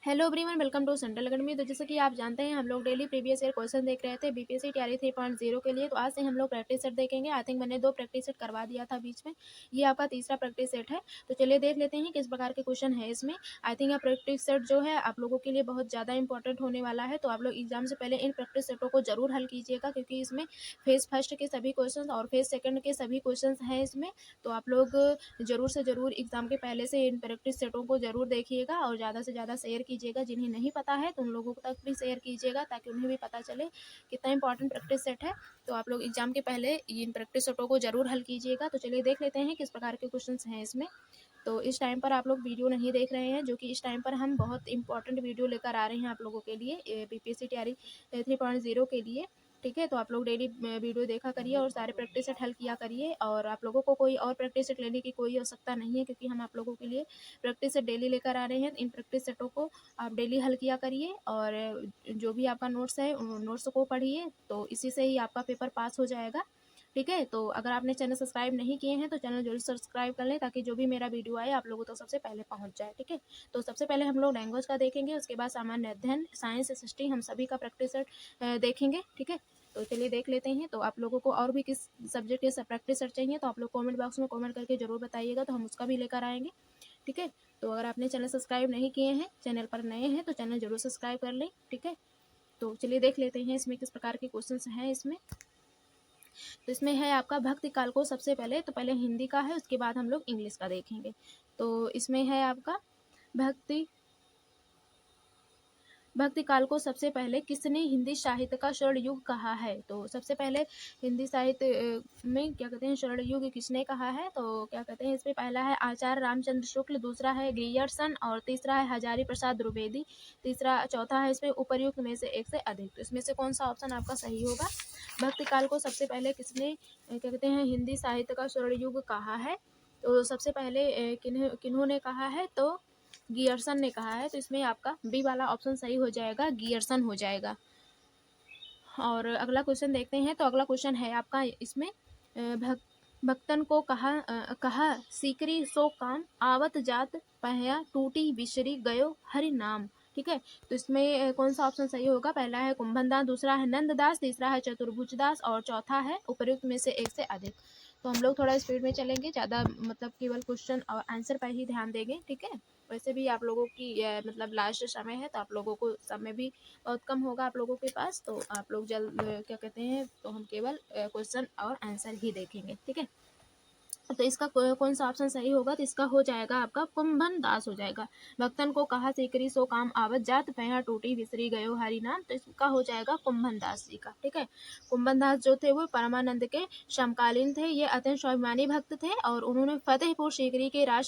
Hello everyone, welcome to central academy. तो जैसे कि आप जानते हैं हम लोग डेली प्रीवियस ईयर क्वेश्चन देख रहे थे बीपीएससी टीआरई 3.0 के लिए। तो आज से हम लोग प्रैक्टिस सेट देखेंगे। आई थिंक मैंने 2 प्रैक्टिस सेट करवा दिया था बीच में, ये आपका तीसरा प्रैक्टिस सेट है। तो चलिए देख लेते हैं किस प्रकार के क्वेश्चन है इसमें। आई थिंक यह प्रैक्टिस सेट जो है आप लोगों के लिए बहुत ज़्यादा इंपॉर्टेंट होने वाला है। तो आप लोग एग्जाम से पहले इन प्रैक्टिस सेटों को जरूर हल कीजिएगा, क्योंकि इसमें फेज फर्स्ट के सभी क्वेश्चन और फेज सेकंड के सभी क्वेश्चन हैं इसमें। तो आप लोग ज़रूर से ज़रूर एग्ज़ाम के पहले से इन प्रैक्टिस सेटों को ज़रूर देखिएगा और ज़्यादा से ज़्यादा शेयर कीजिएगा। जिन्हें नहीं पता है तो उन लोगों तक भी शेयर कीजिएगा, ताकि उन्हें भी पता चले कितना इंपॉर्टेंट प्रैक्टिस सेट है। तो आप लोग एग्जाम के पहले इन प्रैक्टिस सेटों को जरूर हल कीजिएगा। तो चलिए देख लेते हैं किस प्रकार के क्वेश्चन हैं इसमें। तो इस टाइम पर आप लोग वीडियो नहीं देख रहे हैं, जो कि इस टाइम पर हम बहुत इंपॉर्टेंट वीडियो लेकर आ रहे हैं आप लोगों के लिए बीपीएससी टीआरई 3.0 के लिए। ठीक है, तो आप लोग डेली वीडियो देखा करिए और सारे प्रैक्टिस सेट हल किया करिए। और आप लोगों को कोई और प्रैक्टिस सेट लेने की कोई आवश्यकता नहीं है, क्योंकि हम आप लोगों के लिए प्रैक्टिस सेट डेली लेकर आ रहे हैं। इन प्रैक्टिस सेटों को आप डेली हल किया करिए और जो भी आपका नोट्स है उन नोट्स को पढ़िए। तो इसी से ही आपका पेपर पास हो जाएगा। ठीक है, तो अगर आपने चैनल सब्सक्राइब नहीं किए हैं तो चैनल जरूर सब्सक्राइब कर लें, ताकि जो भी मेरा वीडियो आए आप लोगों तक सबसे पहले पहुंच जाए। ठीक है, तो सबसे पहले हम लोग लैंग्वेज का देखेंगे, उसके बाद सामान्य अध्ययन, साइंस, हिस्ट्री, हम सभी का प्रैक्टिस सेट देखेंगे। ठीक है, तो चलिए देख लेते हैं। तो आप लोगों को और भी किस सब्जेक्ट के प्रैक्टिस सेट चाहिए तो आप लोग कमेंट बॉक्स में कमेंट करके जरूर बताइएगा, तो हम उसका भी लेकर आएंगे। ठीक है, तो अगर आपने चैनल सब्सक्राइब नहीं किए हैं, चैनल पर नए हैं, तो चैनल जरूर सब्सक्राइब कर लें। ठीक है, तो चलिए देख लेते हैं इसमें किस प्रकार के क्वेश्चन हैं इसमें। तो इसमें है आपका भक्ति काल को सबसे पहले, तो पहले हिंदी का है, उसके बाद हम लोग इंग्लिश का देखेंगे। तो इसमें है आपका भक्ति भक्ति काल को सबसे पहले किसने हिंदी साहित्य का स्वर्ण युग कहा है। तो सबसे पहले हिंदी साहित्य में क्या कहते हैं स्वर्ण युग किसने कहा है। तो क्या कहते हैं इसमें पहला है आचार्य रामचंद्र शुक्ल, दूसरा है ग्रियर्सन और तीसरा है हजारी प्रसाद द्विवेदी, चौथा है इसमें उपर्युक्त में से एक से अधिक। तो इसमें से कौन सा ऑप्शन आपका सही होगा। भक्ति काल को सबसे पहले किसने क्या कहते हैं हिंदी साहित्य का स्वर्ण युग कहा है। तो सबसे पहले किन्होंने कहा है, तो गियर्सन ने कहा है। तो इसमें आपका बी वाला ऑप्शन सही हो जाएगा, गियर्सन हो जाएगा। और अगला क्वेश्चन देखते हैं। तो अगला क्वेश्चन है आपका इसमें भक्तन को कहा सीकरी सो काम आवत जात पहया टूटी बिसरी गयो हरि नाम। ठीक है, तो इसमें कौन सा ऑप्शन सही होगा। पहला है कुंभनदास, दूसरा है नंददास, तीसरा है चतुर्भुजदास और चौथा है उपर्युक्त में से एक से अधिक। तो हम लोग थोड़ा स्पीड में चलेंगे, ज़्यादा मतलब केवल क्वेश्चन और आंसर पर ही ध्यान देंगे। ठीक है, वैसे भी आप लोगों की मतलब लास्ट समय है, तो आप लोगों को समय भी बहुत कम होगा आप लोगों के पास। तो आप लोग जल्द क्या कहते हैं, तो हम केवल क्वेश्चन और आंसर ही देखेंगे। ठीक है, तो इसका कौन सा ऑप्शन सही होगा। तो इसका हो जाएगा आपका कुंभन दास हो जाएगा। भक्तन को कहा सीकरी सो काम आवत जात पहया टूटी विसरी गयो हरि नाम। तो इसका हो जाएगा कुंभन दास जी का। ठीक है, कुंभन दास जो थे वो परमानंद के समकालीन थे। ये अत्यंत स्वाभिमानी भक्त थे और उन्होंने फतेहपुर सीकरी के राज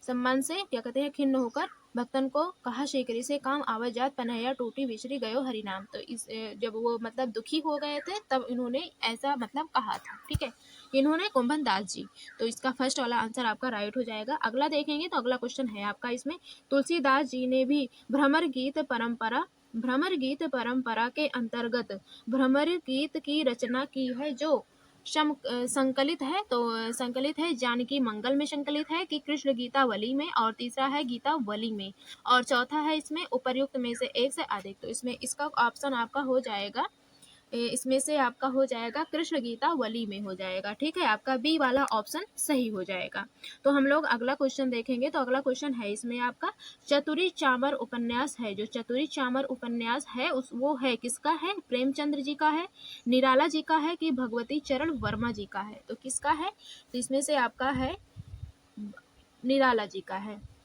सम्मान से क्या कहते हैं खिन्न होकर भक्तन को कहा सीकरी से काम आवत जात पनहैया टूटी विसरी गयो हरिनाम। तो इस जब वो मतलब दुखी हो गए थे तब इन्होंने ऐसा मतलब कहा था। ठीक है, इन्होंने कुंभन दास जी। तो इसका फर्स्ट वाला आंसर आपका राइट हो जाएगा। अगला देखेंगे, तो अगला क्वेश्चन है आपका इसमें तुलसीदास जी ने भी भ्रमर गीत परंपरा के अंतर्गत भ्रमर गीत की रचना की है, जो संकलित है। तो संकलित है जानकी मंगल में संकलित है कि कृष्ण गीतावली में, और तीसरा है गीतावली में, और चौथा है इसमें उपर्युक्त में से एक से अधिक। तो इसमें इसका ऑप्शन आपका हो जाएगा इसमें से आपका हो जाएगा कृष्ण गीता वली में हो जाएगा। ठीक है, आपका बी वाला ऑप्शन सही हो जाएगा। तो हम लोग अगला क्वेश्चन देखेंगे। तो अगला क्वेश्चन है इसमें आपका चतुरी चामर उपन्यास है। जो चतुरी चामर उपन्यास है वो है किसका है। प्रेमचंद्र जी का है, निराला जी का है कि भगवती चरण वर्मा जी का है। तो किसका है। तो इसमें से आपका है निराला जी का है,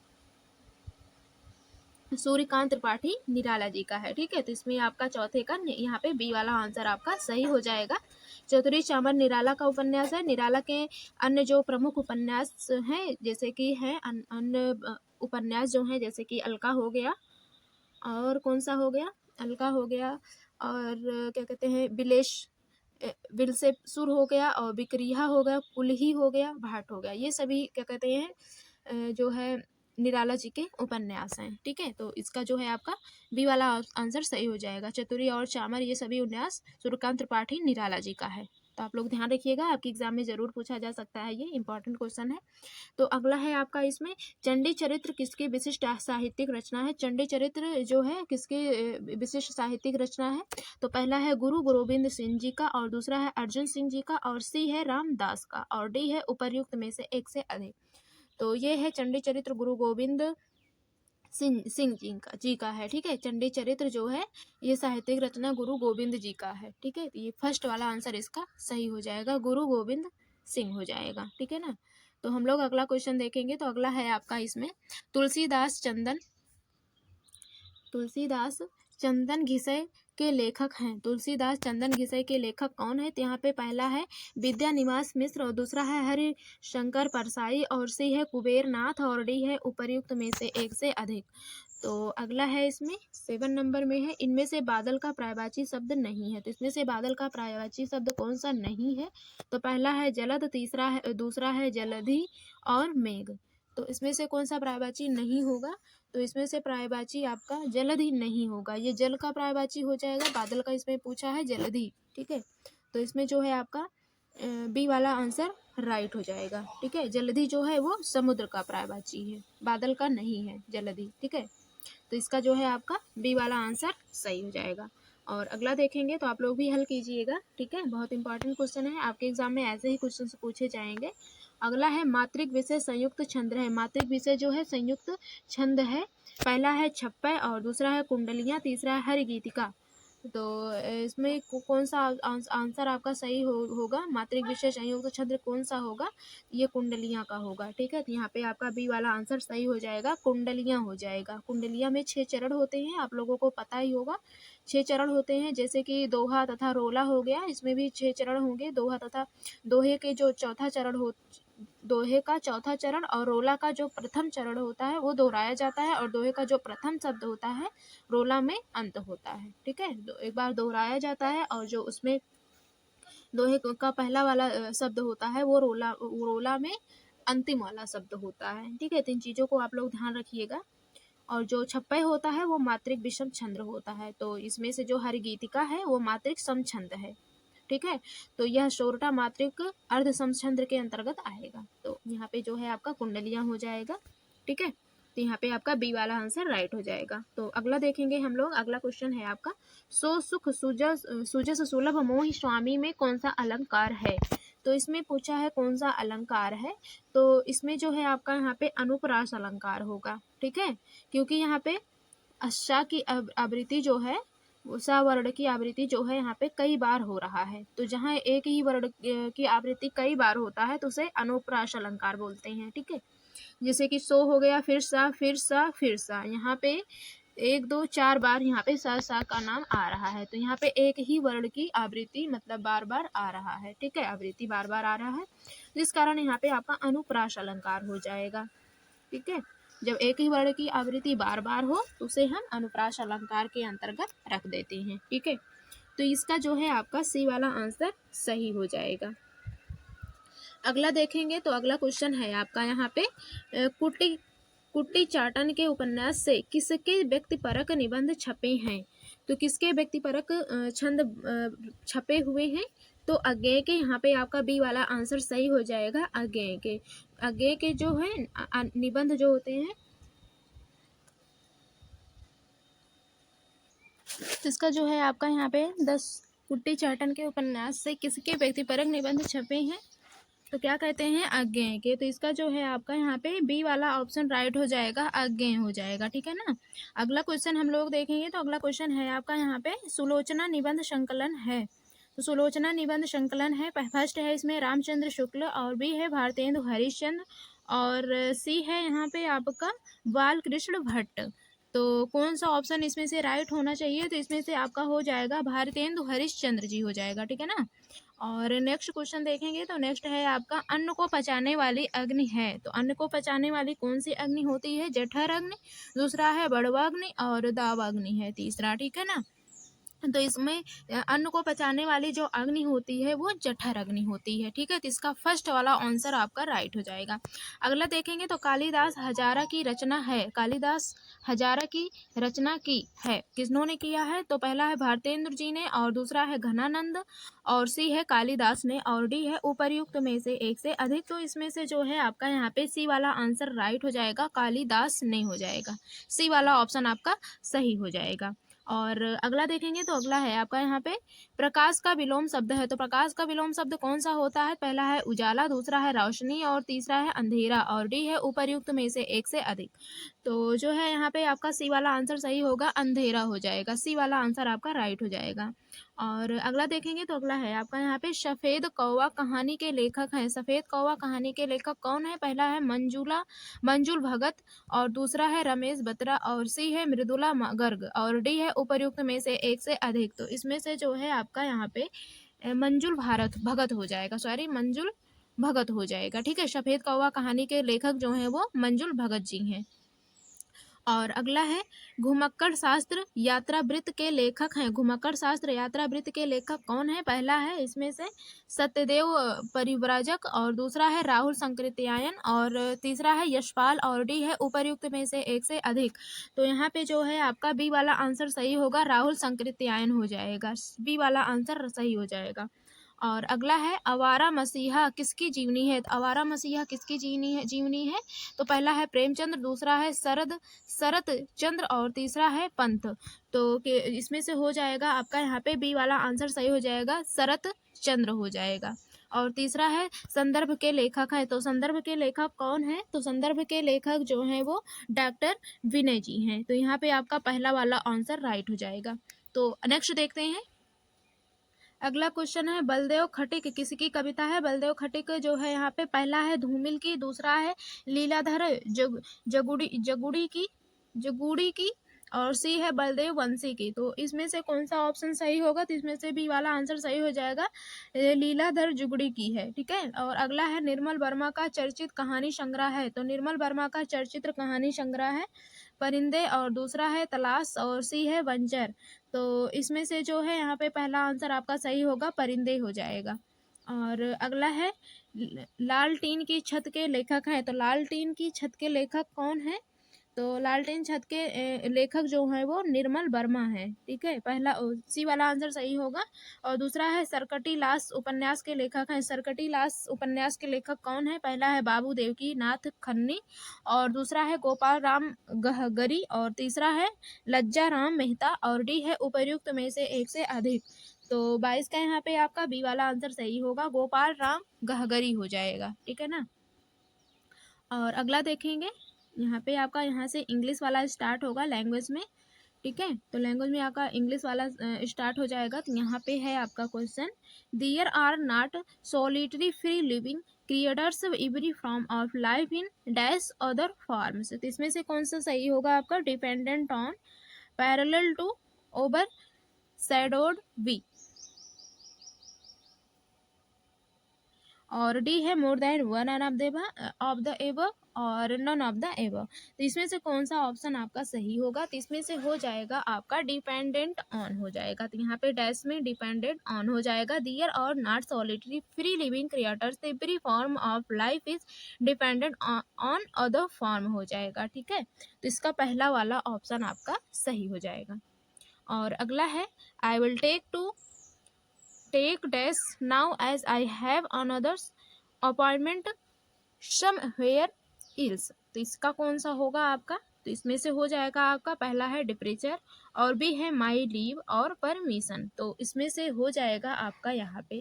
सूर्यकांत त्रिपाठी निराला जी का है। ठीक है, तो इसमें आपका चौथे का यहाँ पे बी वाला आंसर आपका सही हो जाएगा। चौधरी चामर निराला का उपन्यास है। निराला के अन्य जो प्रमुख उपन्यास हैं जैसे कि है अन्य उपन्यास जो हैं जैसे कि अलका हो गया, और कौन सा हो गया, अलका हो गया, और क्या कहते हैं बिल से सुर हो गया, और बिक्रिया हो गया, कुलही हो गया, भाट हो गया। ये सभी क्या कहते हैं जो है निराला जी के उपन्यास हैं। ठीक है, तो इसका जो है आपका बी वाला आंसर सही हो जाएगा। चतुरी और चामर ये सभी उपन्यास सूर्यकांत त्रिपाठी निराला जी का है। तो आप लोग ध्यान रखिएगा, आपके एग्जाम में जरूर पूछा जा सकता है, ये इंपॉर्टेंट क्वेश्चन है। तो अगला है आपका इसमें चंडी चरित्र किसकी विशिष्ट साहित्यिक रचना है। चंडी चरित्र जो है किसकी विशिष्ट साहित्यिक रचना है। तो पहला है गुरु गोविंद सिंह जी का, और दूसरा है अर्जुन सिंह जी का, और सी है रामदास का, और डी है उपर्युक्त में से एक से अधिक। तो ये है चंडी चरित्र गुरु गोविंद सिंह जी का है। ठीक है, चंडी चरित्र जो है ये साहित्यिक रचना गुरु गोविंद जी का है। ठीक है, ये फर्स्ट वाला आंसर इसका सही हो जाएगा, गुरु गोविंद सिंह हो जाएगा। ठीक है ना। तो हम लोग अगला क्वेश्चन देखेंगे। तो अगला है आपका इसमें तुलसीदास चंदन घिसै के लेखक हैं। तुलसीदास चंदन घिसै के लेखक कौन है। तो यहाँ पे पहला है विद्यानिवास मिश्र, और दूसरा है हरिशंकर परसाई, और सी है कुबेर नाथ, और डी है उपर्युक्त में से एक से अधिक। तो अगला है इसमें 7 नंबर में है, इनमें से बादल का पर्यायवाची शब्द नहीं है। तो इसमें से बादल का पर्यायवाची शब्द कौन सा नहीं है। तो पहला है जलद, दूसरा है जलधि और मेघ। तो इसमें से कौन सा पर्यायवाची नहीं होगा। तो इसमें से पर्यायवाची आपका जलधि नहीं होगा, ये जल का पर्यायवाची हो जाएगा। बादल का इसमें पूछा है जलधि। ठीक है, तो इसमें जो है आपका बी वाला आंसर राइट हो जाएगा। ठीक है, जलधि जो है वो समुद्र का पर्यायवाची है, बादल का नहीं है जलधि। ठीक है, तो इसका जो है आपका बी वाला आंसर सही हो जाएगा। और अगला देखेंगे तो आप लोग भी हल कीजिएगा। ठीक है, बहुत इंपॉर्टेंट क्वेश्चन है, आपके एग्जाम में ऐसे ही क्वेश्चन पूछे जाएंगे। अगला है मात्रिक विषय संयुक्त छंद है। मात्रिक विषय जो है संयुक्त छंद है। पहला है छप्पय, और दूसरा है कुंडलियाँ, तीसरा है हरिगीतिका। तो इसमें कौन सा आंसर आपका सही होगा। मात्रिक विषय संयुक्त छंद कौन सा होगा, ये कुंडलियाँ का होगा। ठीक है, तो यहाँ पे आपका बी वाला आंसर सही हो जाएगा, कुंडलियाँ हो जाएगा। कुंडलियाँ में 6 चरण होते हैं, आप लोगों को पता ही होगा। 6 चरण होते हैं, जैसे कि दोहा तथा रोला हो गया, इसमें भी 6 चरण होंगे। दोहा तथा दोहे के जो चौथा चरण दोहे का चौथा चरण और रोला का जो प्रथम चरण होता है वो दोहराया जाता है, और दोहे का जो प्रथम शब्द होता है रोला में अंत होता है। ठीक है, एक बार दोहराया जाता है, और जो उसमें दोहे का पहला वाला शब्द होता है वो रोला में अंतिम वाला शब्द होता है। ठीक है, तो इन चीजों को आप लोग ध्यान रखिएगा। और जो छप्पय होता है वो मात्रिक विषम छंद होता है। तो इसमें से जो हरिगीतिका है वो मात्रिक सम छंद है। ठीक है, तो यह सोरठा मात्रिक अर्ध समछंद के अंतर्गत आएगा। तो यहाँ पे जो है आपका कुंडलियाँ हो जाएगा। ठीक है, तो यहाँ पे आपका बी वाला आंसर राइट हो जाएगा। तो अगला देखेंगे हम लोग। अगला क्वेश्चन है आपका सो सुख सुजस सुलभ मोहि स्वामी में कौन सा अलंकार है। तो इसमें पूछा है कौन सा अलंकार है। तो इसमें जो है आपका यहाँ पे अनुप्रास अलंकार होगा। ठीक है, क्योंकि यहाँ पे अश्शा की आवृत्ति जो है सा वर्ण की आवृत्ति जो है यहाँ पे कई बार हो रहा है। तो जहाँ एक ही वर्ण की आवृत्ति कई बार होता है तो उसे अनुप्रास अलंकार बोलते हैं। ठीक है, जैसे कि सो हो गया, फिर सा फिर सा फिर सा, यहाँ पे 1 2 4 बार यहाँ पे सा का नाम आ रहा है। तो यहाँ पे एक ही वर्ण की आवृत्ति मतलब बार बार आ रहा है। ठीक है, आवृत्ति बार बार आ रहा है, जिस कारण यहाँ पे आपका अनुप्रास अलंकार हो जाएगा। ठीक है, जब एक ही वर्ण की आवृत्ति बार बार हो तो उसे हम अनुप्रास अलंकार के अंतर्गत रख देते हैं। ठीक है, तो इसका जो है आपका सी वाला आंसर सही हो जाएगा। अगला देखेंगे तो अगला क्वेश्चन है आपका यहाँ पे कुट्टी चाटन के उपन्यास से किसके व्यक्तिपरक निबंध छपे हैं। तो किसके व्यक्तिपरक छंद छपे हुए हैं। तो अज्ञेय के यहाँ पे आपका बी वाला आंसर सही हो जाएगा। अज्ञेय के जो है निबंध जो होते हैं, तो इसका जो है आपका यहाँ पे 10 कुट्टी चाटन के उपन्यास से किसके व्यक्तिपरक निबंध छपे हैं। तो क्या कहते हैं, अज्ञेय के। तो इसका जो है आपका यहाँ पे बी वाला ऑप्शन राइट हो जाएगा, अज्ञेय हो जाएगा। ठीक है ना। अगला क्वेश्चन हम लोग देखेंगे। तो अगला क्वेश्चन है आपका यहाँ पे सुलोचना निबंध संकलन है। तो सुलोचना निबंध संकलन है, फर्स्ट है इसमें रामचंद्र शुक्ल, और बी है भारतेंदु हरिश्चंद्र, और सी है यहाँ पे आपका बालकृष्ण भट्ट। तो कौन सा ऑप्शन इसमें से राइट होना चाहिए। तो इसमें से आपका हो जाएगा भारतेंदु हरिश्चंद्र जी हो जाएगा। ठीक है ना। और नेक्स्ट क्वेश्चन देखेंगे। तो नेक्स्ट है आपका अन्न को पचाने वाली अग्नि है। तो अन्न को पचाने वाली कौन सी अग्नि होती है, जठर अग्नि, दूसरा है बड़वा अग्नि, और दावा अग्नि है तीसरा। ठीक है ना। तो इसमें अन्न को पचाने वाली जो अग्नि होती है वो जठर अग्नि होती है। ठीक है, तो इसका फर्स्ट वाला आंसर आपका राइट हो जाएगा। अगला देखेंगे तो कालिदास हजारा की रचना है, कालिदास हजारा की रचना की है, किसनों किया है? तो पहला है भारतेंदु जी ने, और दूसरा है घनानंद, और सी है कालिदास ने, और डी है उपर्युक्त में से एक से अधिक। तो इसमें से जो है आपका यहाँ पे सी वाला आंसर राइट हो जाएगा, कालिदास नहीं हो जाएगा। सी वाला ऑप्शन आपका सही हो जाएगा। और अगला देखेंगे तो अगला है आपका यहाँ पे प्रकाश का विलोम शब्द है। तो प्रकाश का विलोम शब्द कौन सा होता है? पहला है उजाला, दूसरा है रोशनी, और तीसरा है अंधेरा, और डी है उपर्युक्त में से एक से अधिक। तो जो है यहाँ पे आपका सी वाला आंसर सही होगा, अंधेरा हो जाएगा। सी वाला आंसर आपका राइट हो जाएगा। और अगला देखेंगे तो अगला है आपका यहाँ पे सफेद कौवा कहानी के लेखक हैं। सफेद कौवा कहानी के लेखक कौन है? पहला है मंजुल भगत, और दूसरा है रमेश बत्रा, और सी है मृदुला गर्ग, और डी है उपर्युक्त में से एक से अधिक। तो इसमें से जो है आपका यहाँ पे मंजुल भगत हो जाएगा, सॉरी मंजुल भगत हो जाएगा। ठीक है, सफेद कौवा कहानी के लेखक जो हैं वो मंजुल भगत जी हैं। और अगला है घुमक्कड़ शास्त्र यात्रावृत्त के लेखक हैं। घुमक्कड़ शास्त्र यात्रावृत्त के लेखक कौन है? पहला है इसमें से सत्यदेव परिव्राजक, और दूसरा है राहुल संकृत्यायन, और तीसरा है यशपाल, और डी है उपर्युक्त में से एक से अधिक। तो यहाँ पे जो है आपका बी वाला आंसर सही होगा, राहुल संकृत्यायन हो जाएगा। बी वाला आंसर सही हो जाएगा। और अगला है आवारा मसीहा किसकी जीवनी है? तो आवारा मसीहा किसकी जीवनी है? तो पहला है प्रेमचंद्र, दूसरा है शरत चंद्र, और तीसरा है पंत। तो इसमें से हो जाएगा आपका यहाँ पे बी वाला आंसर सही हो जाएगा, शरत चंद्र हो जाएगा। और तीसरा है संदर्भ के लेखक है। तो संदर्भ के लेखक कौन है? तो संदर्भ के लेखक जो हैं वो डॉक्टर विनय जी हैं। तो यहाँ पे आपका पहला वाला आंसर राइट हो जाएगा। तो नेक्स्ट देखते हैं। अगला क्वेश्चन है बलदेव खटिक किसकी कविता है? बलदेव खटिक जो है यहाँ पे पहला है धूमिल की, दूसरा है लीलाधर जगुड़ी की, और सी है बलदेव वंशी की। तो इसमें से कौन सा ऑप्शन सही होगा? तो इसमें से बी वाला आंसर सही हो जाएगा, लीलाधर जुगड़ी की है। ठीक है, और अगला है निर्मल वर्मा का चर्चित कहानी संग्रह है। तो निर्मल वर्मा का चर्चित कहानी संग्रह है परिंदे, और दूसरा है तलाश, और सी है वंजर। तो इसमें से जो है यहाँ पे पहला आंसर आपका सही होगा, परिंदे हो जाएगा। और अगला है लालटीन की छत के लेखक हैं। तो लालटीन की छत के लेखक कौन है? तो लालटेन छत के लेखक जो है वो निर्मल वर्मा है। ठीक है, पहला सी वाला आंसर सही होगा। और दूसरा है सरकटी लाश उपन्यास के लेखक हैं। सरकटी लाश उपन्यास के लेखक कौन है? पहला है बाबू देवकी नाथ खन्नी, और दूसरा है गोपाल राम गहगरी, और तीसरा है लज्जा राम मेहता, और डी है उपर्युक्त में से एक से अधिक। तो 22 का यहाँ पे आपका बी वाला आंसर सही होगा, गोपाल राम गहगरी हो जाएगा। ठीक है ना। और अगला देखेंगे, यहाँ पे आपका यहाँ से इंग्लिश वाला स्टार्ट होगा लैंग्वेज में। ठीक है, तो लैंग्वेज में आपका इंग्लिश वाला स्टार्ट हो जाएगा। तो यहाँ पे है आपका question, there are not solitary free living creators every form of life in dash other forms. तो इसमें से कौन सा सही होगा आपका? Dependent on, parallel to, overshadowed, V, और डी है more than one of the above, और नन ऑफ द एबव। तो इसमें से कौन सा ऑप्शन आपका सही होगा? तो इसमें से हो जाएगा आपका डिपेंडेंट ऑन हो जाएगा। तो यहाँ पे डैश में डिपेंडेंट ऑन हो जाएगा। दियर और not solitary free living creators every form of life is dependent on other form हो जाएगा। ठीक है, तो इसका पहला वाला ऑप्शन आपका सही हो जाएगा। और अगला है I will take dash now as I have another appointment somewhere else। तो इसका कौन सा होगा आपका? तो इसमें से हो जाएगा आपका पहला है डिप्रेचर, और भी है माई लीव, और परमिशन। तो इसमें से हो जाएगा आपका यहाँ पे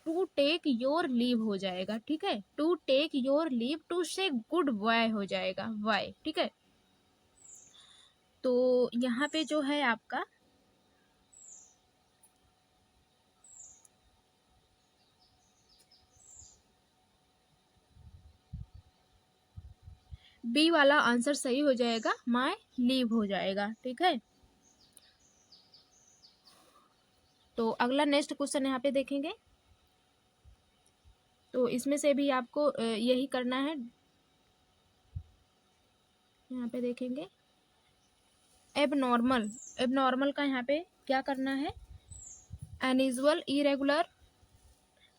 टू टेक योर लीव हो जाएगा। ठीक है, to take your leave, to say goodbye हो जाएगा, वाई। ठीक है, तो यहाँ पे जो है आपका बी वाला आंसर सही हो जाएगा, माय लीव हो जाएगा। ठीक है, तो अगला नेक्स्ट क्वेश्चन यहाँ पे देखेंगे। तो इसमें से भी आपको यही करना है। यहाँ पे देखेंगे एबनॉर्मल का यहाँ पे क्या करना है, unusual, irregular,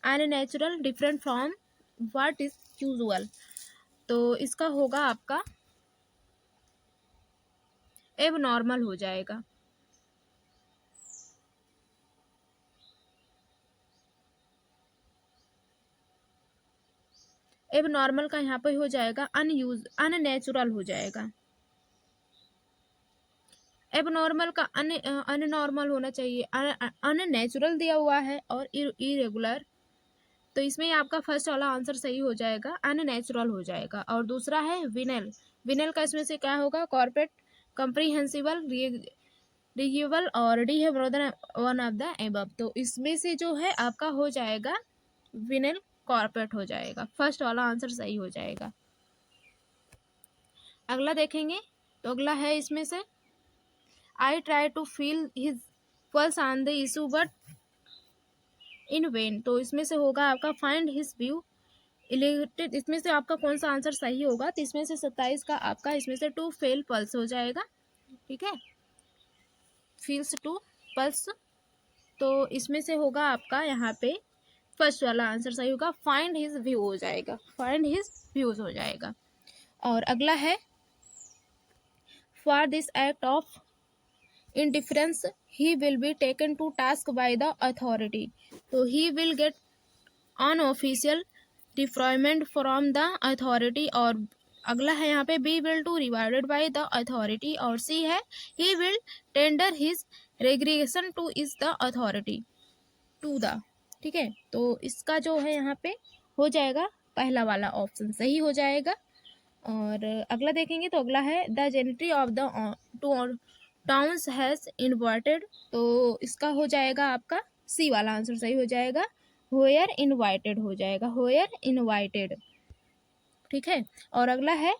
unnatural, different from, what is usual. तो इसका होगा आपका एब नॉर्मल हो जाएगा। एब नॉर्मल का यहाँ पे हो जाएगा अननेचुरल हो जाएगा। एब नॉर्मल का अननॉर्मल होना चाहिए, अननेचुरल दिया हुआ है और इरेगुलर, तो इसमें आपका फर्स्ट वाला आंसर सही हो जाएगा, अननेचुरल हो जाएगा। और दूसरा है विनल, विनल का इसमें से क्या होगा, कॉर्पोरेट, कंप्रीहेंसिबल, रियूएबल और डी है more than one of the above. तो इसमें से जो है आपका हो जाएगा विनल कॉर्पोरेट हो जाएगा, फर्स्ट वाला आंसर सही हो जाएगा। अगला देखेंगे तो अगला है इसमें से I try to feel his pulse on the issue but in vain. तो इसमें से होगा आपका फाइंड हिज व्यू इलेक्टेड। इसमें से आपका कौन सा आंसर सही होगा, तो इसमें से 27 का आपका इसमें से टू फेल पल्स हो जाएगा। ठीक है, फील्स टू पल्स, तो इसमें से होगा आपका यहाँ पे फर्स्ट वाला आंसर सही होगा, फाइंड हिज व्यू हो जाएगा, फाइंड हिज व्यूज हो जाएगा। और अगला है for this act of indifference he will be taken to task by the authority। तो he will get unofficial deferment from the authority। और अगला है यहाँ पे be will to rewarded by the authority। और C है he will tender his resignation to is the authority to the। ठीक है, तो इसका जो है यहाँ पे हो जाएगा पहला वाला ऑप्शन सही हो जाएगा। और अगला देखेंगे तो अगला है द जेनिटरी of the two towns has inverted. तो इसका हो जाएगा आपका सी वाला आंसर सही हो जाएगा, होयर इनवाइटेड हो जाएगा, होयर इनवाइटेड। ठीक है, और अगला है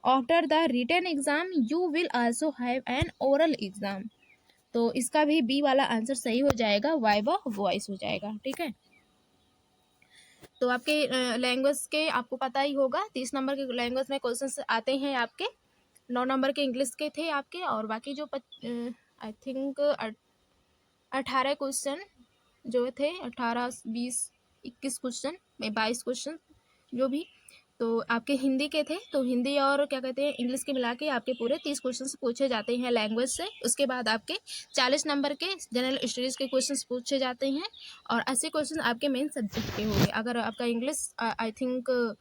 after the written exam you will also have an oral exam. तो इसका भी बी वाला आंसर सही हो जाएगा, वाइवा वॉइस हो जाएगा। ठीक है, तो आपके लैंग्वेज के आपको पता ही होगा 30 नंबर के लैंग्वेज में क्वेश्चंस आते हैं आपके, 9 नंबर के इंग्लिश के थे आपके, और बाकी जो आई थिंक 18 क्वेश्चन जो थे, 18 20 21 क्वेश्चन में 22 क्वेश्चन जो भी, तो आपके हिंदी के थे। तो हिंदी और क्या कहते हैं इंग्लिश के मिला के आपके पूरे 30 क्वेश्चन पूछे जाते हैं लैंग्वेज से। उसके बाद आपके 40 नंबर के जनरल स्टडीज के क्वेश्चन पूछे जाते हैं और 80 क्वेश्चन आपके मेन सब्जेक्ट के होंगे। अगर आपका इंग्लिश आई थिंक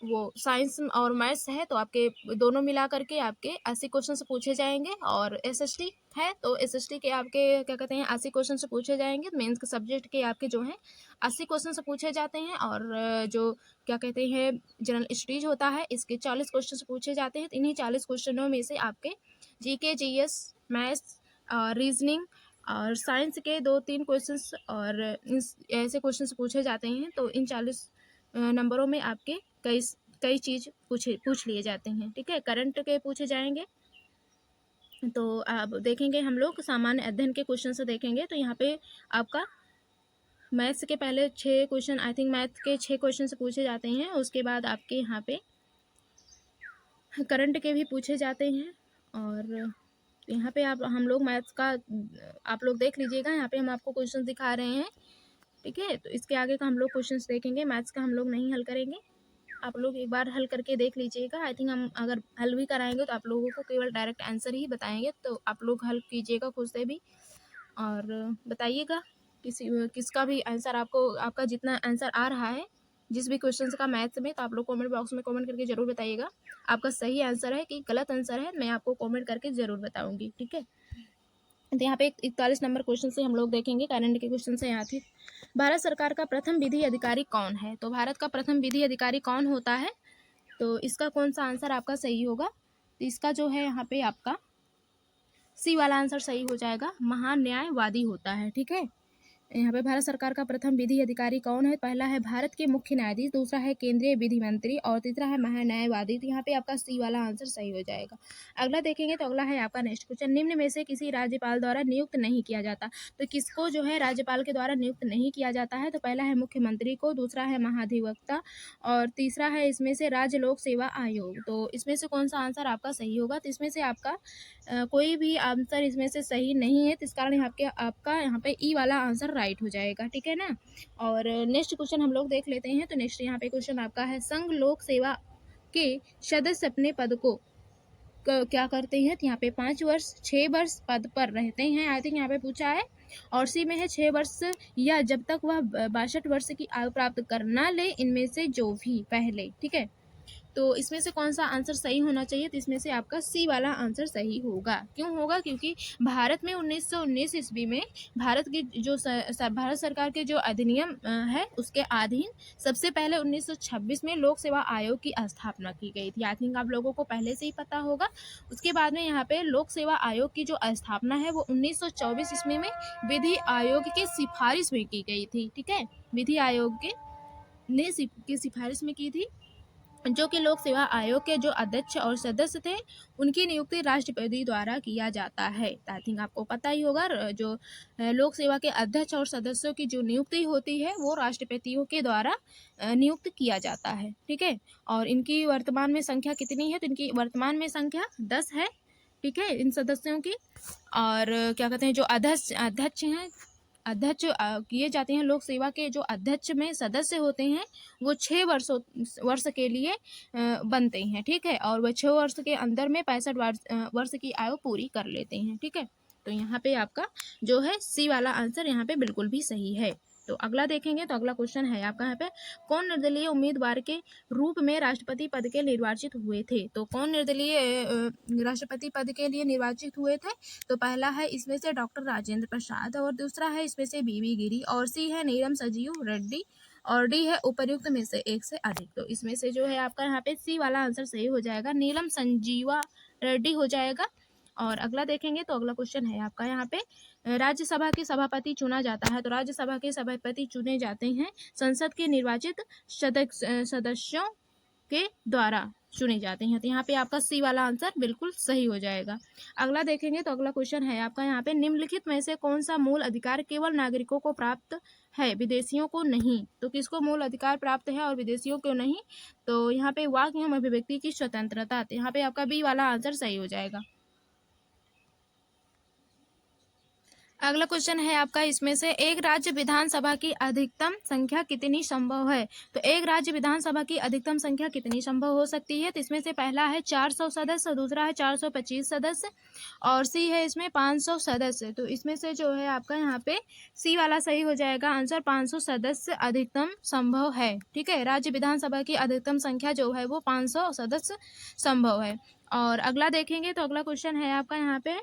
वो साइंस और मैथ्स है तो आपके दोनों मिला करके आपके 80 क्वेश्चन से पूछे जाएंगे। और एसएसटी है तो एसएसटी के आपके क्या कहते हैं 80 क्वेश्चन से पूछे जाएंगे। मेंस के सब्जेक्ट के आपके जो हैं 80 क्वेश्चन से पूछे जाते हैं। और जो क्या कहते हैं जनरल स्टडीज होता है इसके 40 क्वेश्चन से पूछे जाते हैं। इन्हीं 40 क्वेश्चनों में से आपके जीके, जीएस, मैथ्स, रीजनिंग और साइंस के 2-3 क्वेश्चंस और ऐसे क्वेश्चन पूछे जाते हैं। तो इन 40 नंबरों में आपके कई चीज़ पूछ लिए जाते हैं। ठीक है, करंट के पूछे जाएंगे। तो आप देखेंगे हम लोग सामान्य अध्ययन के क्वेश्चन से देखेंगे तो यहाँ पे आपका मैथ्स के पहले 6 क्वेश्चन आई थिंक मैथ के 6 क्वेश्चन से पूछे जाते हैं। उसके बाद आपके यहाँ पे करंट के भी पूछे जाते हैं। और यहाँ पे आप हम लोग मैथ्स का आप लोग देख लीजिएगा, यहाँ पे हम आपको क्वेश्चन दिखा रहे हैं। ठीक है, तो इसके आगे का हम लोग क्वेश्चंस देखेंगे, मैथ्स का हम लोग नहीं हल करेंगे। आप लोग एक बार हल करके देख लीजिएगा। आई थिंक हम अगर हल भी कराएंगे तो आप लोगों को केवल डायरेक्ट आंसर ही बताएंगे, तो आप लोग हल कीजिएगा खुद से भी और बताइएगा किसका भी आंसर आपका जितना आंसर आ रहा है जिस भी क्वेश्चन का मैथ्स में, तो आप लोग कमेंट बॉक्स में कमेंट करके ज़रूर बताइएगा आपका सही आंसर है कि गलत आंसर है, मैं आपको कमेंट करके ज़रूर बताऊँगी। ठीक है, तो यहाँ पे 41 नंबर क्वेश्चन से हम लोग देखेंगे करंट के क्वेश्चन से। यहाँ थी भारत सरकार का प्रथम विधि अधिकारी कौन है। तो भारत का प्रथम विधि अधिकारी कौन होता है, तो इसका कौन सा आंसर आपका सही होगा, तो इसका जो है यहाँ पे आपका सी वाला आंसर सही हो जाएगा, महान्यायवादी होता है। ठीक है, यहाँ पे भारत सरकार का प्रथम विधि अधिकारी कौन है? पहला है भारत के मुख्य न्यायाधीश, दूसरा है केंद्रीय विधि मंत्री और तीसरा है महान्यायवादी। तो यहाँ पे आपका सी वाला आंसर सही हो जाएगा। अगला देखेंगे तो अगला है आपका नेक्स्ट क्वेश्चन, निम्न में से किसी राज्यपाल द्वारा नियुक्त नहीं किया जाता। तो किसको जो है राज्यपाल के द्वारा नियुक्त नहीं किया जाता है? तो पहला है मुख्यमंत्री को, दूसरा है महाधिवक्ता और तीसरा है इसमें से राज्य लोक सेवा आयोग। तो इसमें से कौन सा आंसर आपका सही होगा? तो इसमें से आपका कोई भी आंसर इसमें से सही नहीं है, तो इस कारण आपका यहाँ पे ई वाला आंसर राइट हो जाएगा, ठीक है ना। और नेक्स्ट क्वेश्चन हम लोग देख लेते हैं। तो नेक्स्ट यहाँ पे क्वेश्चन आपका है, संघ लोक सेवा के सदस्य अपने पद को क्या करते हैं? तो यहाँ पे 5 वर्ष 6 वर्ष पद पर रहते हैं, आई थिंक यहाँ पे पूछा है। और सी में है 6 वर्ष या जब तक वह 62 वर्ष की आयु प्राप्त कर ना ले, इनमें से जो भी पहले, ठीक है। तो इसमें से कौन सा आंसर सही होना चाहिए? तो इसमें से आपका सी वाला आंसर सही होगा। क्यों होगा? क्योंकि भारत में 1919 ईस्वी में भारत की जो भारत सरकार के जो अधिनियम है उसके अधीन सबसे पहले 1926 में लोक सेवा आयोग की स्थापना की गई थी। आई थिंक आप लोगों को पहले से ही पता होगा। उसके बाद में यहाँ पे लोक सेवा आयोग की जो स्थापना है वो 1924 ईस्वी में विधि आयोग की सिफारिश में की गई थी, ठीक है। विधि आयोग ने की सिफारिश में की थी, जो कि लोक सेवा आयोग के जो अध्यक्ष और सदस्य थे उनकी नियुक्ति राष्ट्रपति द्वारा किया जाता है। आई थिंक आपको पता ही होगा, जो लोक सेवा के अध्यक्ष और सदस्यों की जो नियुक्ति होती है वो राष्ट्रपतियों के द्वारा नियुक्त किया जाता है, ठीक है। और इनकी वर्तमान में संख्या कितनी है? तो इनकी वर्तमान में संख्या 10 है, ठीक है, इन सदस्यों की। और क्या कहते हैं, जो अध्यक्ष हैं, अध्यक्ष किए जाते हैं, लोक सेवा के जो अध्यक्ष में सदस्य होते हैं वो 6 वर्ष के लिए बनते हैं, ठीक है। और वह 6 वर्ष के अंदर में 65 वर्ष की आयु पूरी कर लेते हैं, ठीक है। तो यहाँ पे आपका जो है सी वाला आंसर यहाँ पे बिल्कुल भी सही है। तो अगला देखेंगे तो अगला क्वेश्चन है आपका यहाँ पे, कौन निर्दलीय उम्मीदवार के रूप में राष्ट्रपति पद के निर्वाचित हुए थे? तो कौन निर्दलीय राष्ट्रपति पद के लिए निर्वाचित हुए थे? तो पहला है इसमें से डॉक्टर राजेंद्र प्रसाद और दूसरा है इसमें से बीवी गिरी और सी है नीलम संजीव रेड्डी और डी है उपर्युक्त में से एक से अधिक। तो इसमें से जो है आपका यहाँ पे सी वाला आंसर सही हो जाएगा, नीलम संजीवा रेड्डी हो जाएगा। और अगला देखेंगे तो अगला क्वेश्चन है आपका यहाँ पे, राज्यसभा के सभापति चुना जाता है। तो राज्यसभा के सभापति चुने जाते हैं संसद के निर्वाचित सदस्यों के द्वारा चुने जाते हैं। तो यहाँ पे आपका सी वाला आंसर बिल्कुल सही हो जाएगा। अगला देखेंगे तो अगला क्वेश्चन है आपका यहाँ पे, निम्नलिखित में से कौन सा मूल अधिकार केवल नागरिकों को प्राप्त है, विदेशियों को नहीं? तो किसको मूल अधिकार प्राप्त है और विदेशियों को नहीं? तो यहाँ पे वाक एवं अभिव्यक्ति की स्वतंत्रता। तो यहाँ पे आपका बी वाला आंसर सही हो जाएगा। अगला क्वेश्चन है आपका इसमें से, एक राज्य विधानसभा की अधिकतम संख्या कितनी संभव है? तो एक राज्य विधानसभा की अधिकतम संख्या कितनी संभव हो सकती है? तो इसमें से पहला है 400 सदस्य, दूसरा है 425 सदस्य और सी है इसमें 500 सदस्य। तो इसमें से जो है आपका यहाँ पे सी वाला सही हो जाएगा आंसर, 500 सदस्य अधिकतम संभव है, ठीक है। राज्य विधानसभा की अधिकतम संख्या जो है वो 500 सदस्य संभव है। और अगला देखेंगे तो अगला क्वेश्चन है आपका यहाँ पे,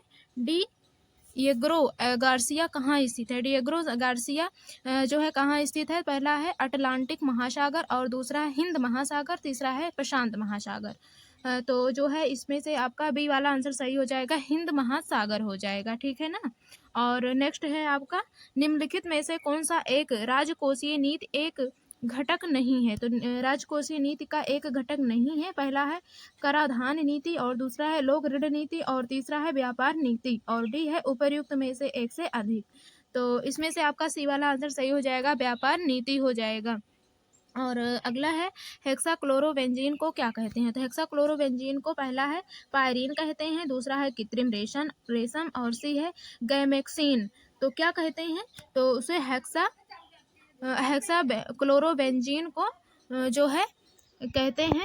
डिएगो गार्सिया कहाँ स्थित है? डिएगो गार्सिया जो है कहाँ स्थित है? पहला है अटलांटिक महासागर और दूसरा है हिंद महासागर, तीसरा है प्रशांत महासागर। तो जो है इसमें से आपका बी वाला आंसर सही हो जाएगा, हिंद महासागर हो जाएगा, ठीक है ना। और नेक्स्ट है आपका, निम्नलिखित में से कौन सा एक राजकोषीय नीति एक घटक नहीं है? तो राजकोषीय नीति का एक घटक नहीं है। पहला है कराधान नीति और दूसरा है लोक ऋण नीति और तीसरा है व्यापार नीति और डी है उपर्युक्त में से एक से अधिक। तो इसमें से आपका सी वाला आंसर सही हो जाएगा, व्यापार नीति हो जाएगा। और अगला है, हेक्साक्लोरोबेंजीन को क्या कहते हैं? तो हेक्साक्लोरोबेंजीन को पहला है पायरीन कहते हैं, दूसरा है कृत्रिम रेशम और सी है गैमेक्सिन। तो क्या कहते हैं? तो उसे हेक्साक्लोरोबेंजीन को जो है कहते हैं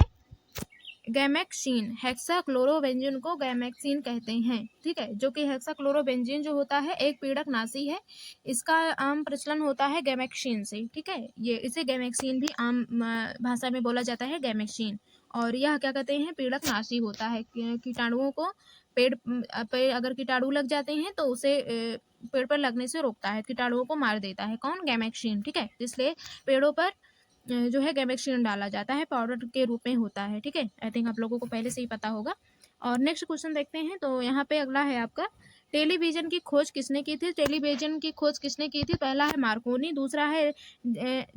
गैमेक्सिन। हेक्साक्लोरोबेंजीन को गैमेक्सिन कहते हैं, ठीक है। जो कि हेक्साक्लोरोबेंजीन जो होता है एक पीड़कनाशी है, इसका आम प्रचलन होता है गैमेक्सिन से, ठीक है। ये इसे गैमेक्सिन भी आम भाषा में बोला जाता है, गैमेक्सिन। और यह क्या कहते हैं, पीड़कनाशी होता है, कीटाणुओं को पेड़ पे अगर कीटाणु लग जाते हैं तो उसे पेड़ पर लगने से रोकता है, कीटाणुओं को मार देता है। कौन? गैमेक्सिन, ठीक है। इसलिए पेड़ों पर जो है गैमेक्सिन डाला जाता है, पाउडर के रूप में होता है, ठीक है। आई थिंक आप लोगों को पहले से ही पता होगा। और नेक्स्ट क्वेश्चन देखते हैं। तो यहाँ पे अगला है आपका, टेलीविजन की खोज किसने की थी? टेलीविजन की खोज किसने की थी? पहला है मार्कोनी, दूसरा है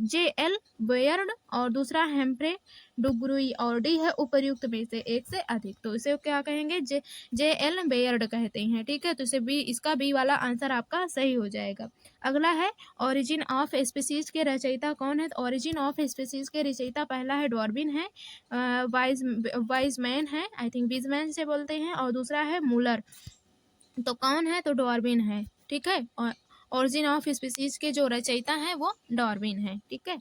J.L. बेयर्ड और दूसरा हेम्फ्रे डुब्रुई और डी है उपर्युक्त में से एक से अधिक। तो इसे क्या कहेंगे? J.L. बेयर्ड कहते हैं। ठीक है, तो इसे बी, इसका बी वाला आंसर आपका सही हो जाएगा। अगला है ओरिजिन ऑफ स्पीसीज के रचयिता कौन है? ओरिजिन ऑफ स्पीसीज के रचयिता पहला है डार्विन है, वाइजमैन है, आई थिंक विजमैन से बोलते हैं, और दूसरा है मुलर। तो कौन है? तो डार्विन है। ठीक है, और ओरिजिन ऑफ स्पीसीज के जो रचयिता हैं वो डार्विन है। ठीक है,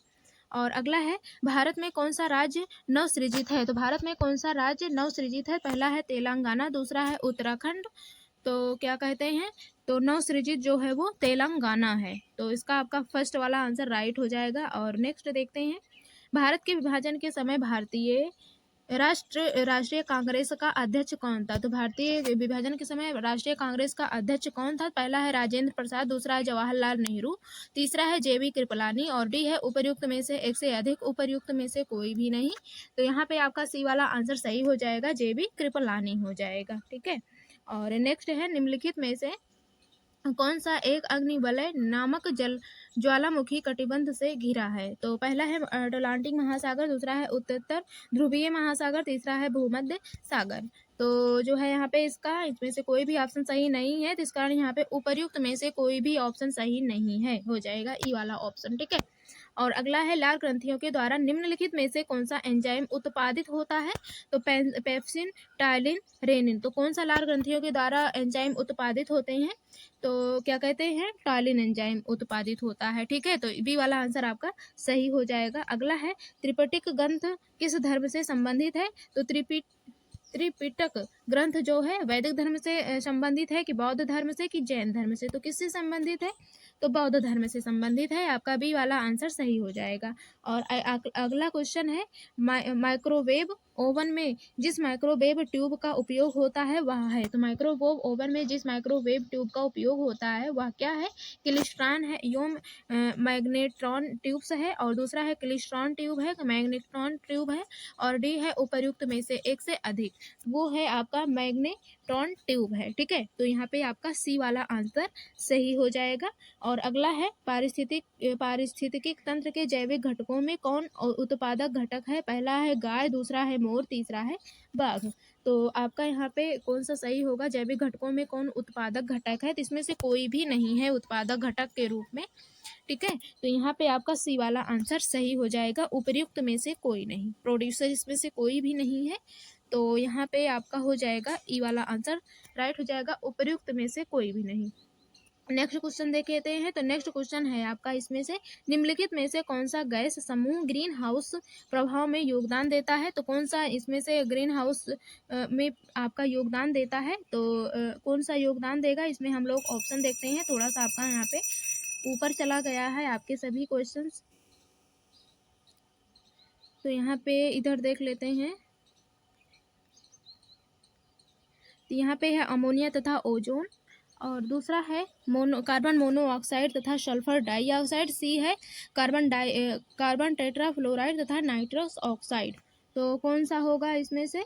और अगला है भारत में कौन सा राज्य नवसृजित है? तो भारत में कौन सा राज्य नवसृजित है? पहला है तेलंगाना, दूसरा है उत्तराखंड। तो क्या कहते हैं? तो नवसृजित जो है वो तेलंगाना है। तो इसका आपका फर्स्ट वाला आंसर राइट हो जाएगा। और नेक्स्ट देखते हैं, भारत के विभाजन के समय भारतीय राष्ट्रीय कांग्रेस का अध्यक्ष कौन था? तो भारतीय विभाजन के समय राष्ट्रीय कांग्रेस का अध्यक्ष कौन था? पहला है राजेंद्र प्रसाद, दूसरा है जवाहरलाल नेहरू, तीसरा है JB कृपलानी और डी है उपर्युक्त में से एक से अधिक। उपर्युक्त में से कोई भी नहीं। तो यहाँ पे आपका सी वाला आंसर सही हो जाएगा, JB कृपलानी हो जाएगा। ठीक है, और नेक्स्ट है निम्नलिखित में से कौन सा एक अग्निवलय नामक ज्वालामुखी कटिबंध से घिरा है? तो पहला है अटलांटिक महासागर, दूसरा है उत्तर ध्रुवीय महासागर, तीसरा है भूमध्य सागर। तो जो है यहाँ पे इसमें से कोई भी ऑप्शन सही नहीं है, तो इस कारण यहाँ पे उपर्युक्त में से कोई भी ऑप्शन सही नहीं है, हो जाएगा ई वाला ऑप्शन। ठीक है, और अगला है लाल ग्रंथियों के द्वारा निम्नलिखित में से कौन सा एंजाइम उत्पादित होता है? तो पेप्सिन, टाइलिन, रेनिन। तो कौन सा लाल ग्रंथियों के द्वारा एंजाइम उत्पादित होते हैं? तो क्या कहते हैं? टाइलिन एंजाइम उत्पादित होता है। ठीक है, तो बी वाला आंसर आपका सही हो जाएगा। अगला है त्रिपिटक ग्रंथ किस धर्म से संबंधित है? तो त्रिपिटक ग्रंथ जो है वैदिक धर्म से संबंधित है कि बौद्ध धर्म से कि जैन धर्म से? तो किससे संबंधित है? तो बौद्ध धर्म से संबंधित है। आपका बी वाला आंसर सही हो जाएगा। और अगला क्वेश्चन है, माइक्रोवेव ओवन में जिस माइक्रोवेव ट्यूब का उपयोग होता है वह है? तो माइक्रोवेव ओवन में जिस माइक्रोवेव ट्यूब का उपयोग होता है वह क्या है? क्लिस्ट्रॉन है, योम मैग्नेट्रॉन ट्यूब्स है, और दूसरा है क्लिस्ट्रॉन ट्यूब है, मैग्नेट्रॉन ट्यूब है, और डी है उपर्युक्त में से एक से अधिक। वो है आपका मैग्नेट्रॉन ट्यूब है। ठीक है, तो यहाँ पे आपका सी वाला आंसर सही हो जाएगा। और अगला है पारिस्थितिकी तंत्र के जैविक घटकों में कौन उत्पादक घटक है? पहला है गाय, दूसरा है मोर, तीसरा है बाघ। तो आपका यहाँ पे कौन सा सही होगा? जैविक घटकों में कौन उत्पादक घटक है? तो इसमें से कोई भी नहीं है उत्पादक घटक के रूप में। ठीक है, तो यहाँ पे आपका सी वाला आंसर सही हो जाएगा, उपर्युक्त में से कोई नहीं। प्रोड्यूसर इसमें से कोई भी नहीं है, तो यहाँ पे आपका हो जाएगा ई वाला आंसर राइट हो जाएगा, उपर्युक्त में से कोई भी नहीं। नेक्स्ट क्वेश्चन देख लेते हैं। तो नेक्स्ट क्वेश्चन है आपका, इसमें से निम्नलिखित में से कौन सा गैस समूह ग्रीन हाउस प्रभाव में योगदान देता है? तो कौन सा इसमें से ग्रीन हाउस में आपका योगदान देता है? तो कौन सा योगदान देगा? इसमें हम लोग ऑप्शन देखते हैं। थोड़ा सा आपका यहाँ पे ऊपर चला गया है आपके सभी क्वेश्चंस, तो यहाँ पे इधर देख लेते हैं। तो यहाँ पे है अमोनिया तथा ओजोन, और दूसरा है कार्बन मोनोऑक्साइड तथा सल्फर डाइऑक्साइड। सी है कार्बन टेट्राफ्लोराइड तथा नाइट्रस ऑक्साइड। तो कौन सा होगा इसमें से?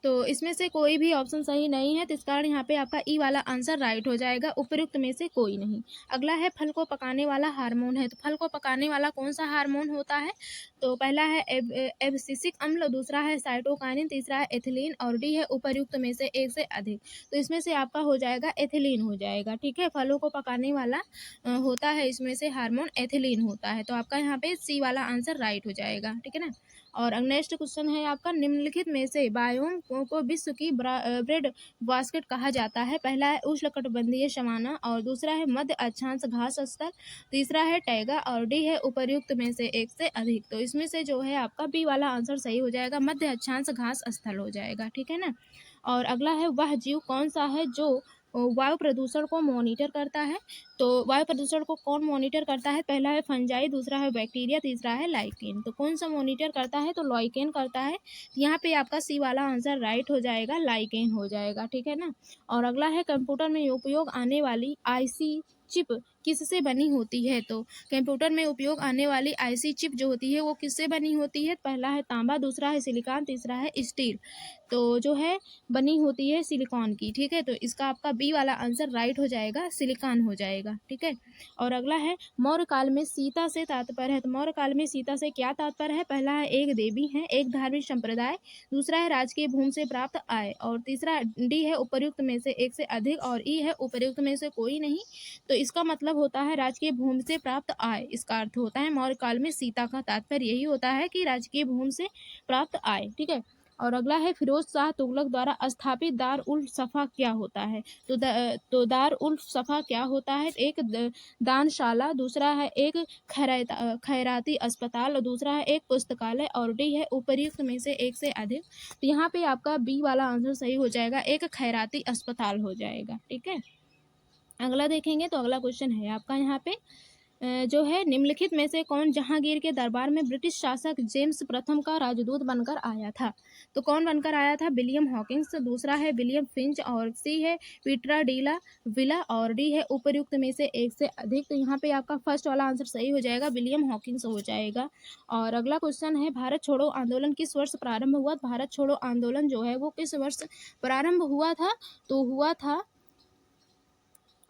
तो इसमें से कोई भी ऑप्शन सही नहीं है, तो इस कारण यहाँ पे आपका ई वाला आंसर राइट हो जाएगा, उपर्युक्त में से कोई नहीं। अगला है फल को पकाने वाला हार्मोन है। तो फल को पकाने वाला कौन सा हार्मोन होता है? तो पहला है एब्सिसिक अम्ल, दूसरा है साइटोकाइनिन, तीसरा है एथिलीन, और डी है उपर्युक्त में से एक से अधिक। तो इसमें से आपका हो जाएगा एथिलीन हो जाएगा। ठीक है, फलों को पकाने वाला होता है इसमें से हार्मोन एथिलीन होता है। तो आपका यहाँ पे सी वाला आंसर राइट हो जाएगा। ठीक है ना। और नेक्स्ट क्वेश्चन है आपका, निम्नलिखित में से बायोम को विश्व की ब्रेड बास्केट कहा जाता है? पहला है उष्णकटिबंधीय सवाना, और दूसरा है मध्य अक्षांश घास स्थल, तीसरा है टैगा, और डी है उपर्युक्त में से एक से अधिक। तो इसमें से जो है आपका बी वाला आंसर सही हो जाएगा, मध्य अक्षांश घास स्थल हो जाएगा। ठीक है ना। और अगला है, वह जीव कौन सा है जो वायु प्रदूषण को मॉनिटर करता है? तो वायु प्रदूषण को कौन मॉनिटर करता है? पहला है फंजाई, दूसरा है बैक्टीरिया, तीसरा है लाइकेन। तो कौन सा मॉनिटर करता है? तो लाइकेन करता है। यहाँ पे आपका सी वाला आंसर राइट हो जाएगा, लाइकेन हो जाएगा। ठीक है ना। और अगला है, कंप्यूटर में उपयोग आने वाली IC चिप किससे बनी होती है? तो कंप्यूटर में उपयोग आने वाली आईसी चिप जो होती है वो किससे बनी होती है? पहला है तांबा, दूसरा है सिलिकॉन, तीसरा है स्टील। तो जो है बनी होती है सिलिकॉन की, ठीक है। तो इसका आपका बी वाला आंसर राइट हो जाएगा, सिलिकॉन हो जाएगा, ठीक है। और अगला है मौर्य काल में सीता से तात्पर्य है। तो मौर्य काल में सीता से क्या तात्पर्य है? पहला है एक देवी है, एक धार्मिक संप्रदाय, दूसरा है राजकीय भूमि से प्राप्त आय, और तीसरा डी है उपर्युक्त में से एक से अधिक, और ई है उपर्युक्त में से कोई नहीं। तो इसका मतलब होता है राजकीय भूमि से प्राप्त आय। इसका अर्थ होता है मौर्य काल में सीता का तात्पर्य यही होता है कि राजकीय भूमि से प्राप्त आय, ठीक है। और अगला है फिरोज शाह तुगलक द्वारा स्थापित दार उल सफा क्या होता है? तो दार उल सफा क्या होता है? एक दानशाला, दूसरा है एक खैराती अस्पताल, और दूसरा है एक पुस्तकालय, और डी है उपर्युक्त में से एक से अधिक। तो यहाँ पे आपका बी वाला आंसर सही हो जाएगा, एक खैराती अस्पताल हो जाएगा, ठीक है। अगला देखेंगे तो अगला क्वेश्चन है आपका यहाँ पे जो है निम्नलिखित में से कौन जहांगीर के दरबार में ब्रिटिश शासक जेम्स प्रथम का राजदूत बनकर आया था? तो कौन बनकर आया था? विलियम हॉकिंस, दूसरा है विलियम फिंच, और सी है पीटरा डीला विला, और डी है उपर्युक्त में से एक से अधिक। तो यहाँ पे आपका फर्स्ट वाला आंसर सही हो जाएगा, विलियम हॉकिंस हो जाएगा। और अगला क्वेश्चन है भारत छोड़ो आंदोलन किस वर्ष प्रारंभ हुआ? भारत छोड़ो आंदोलन जो है वो किस वर्ष प्रारंभ हुआ था? तो हुआ था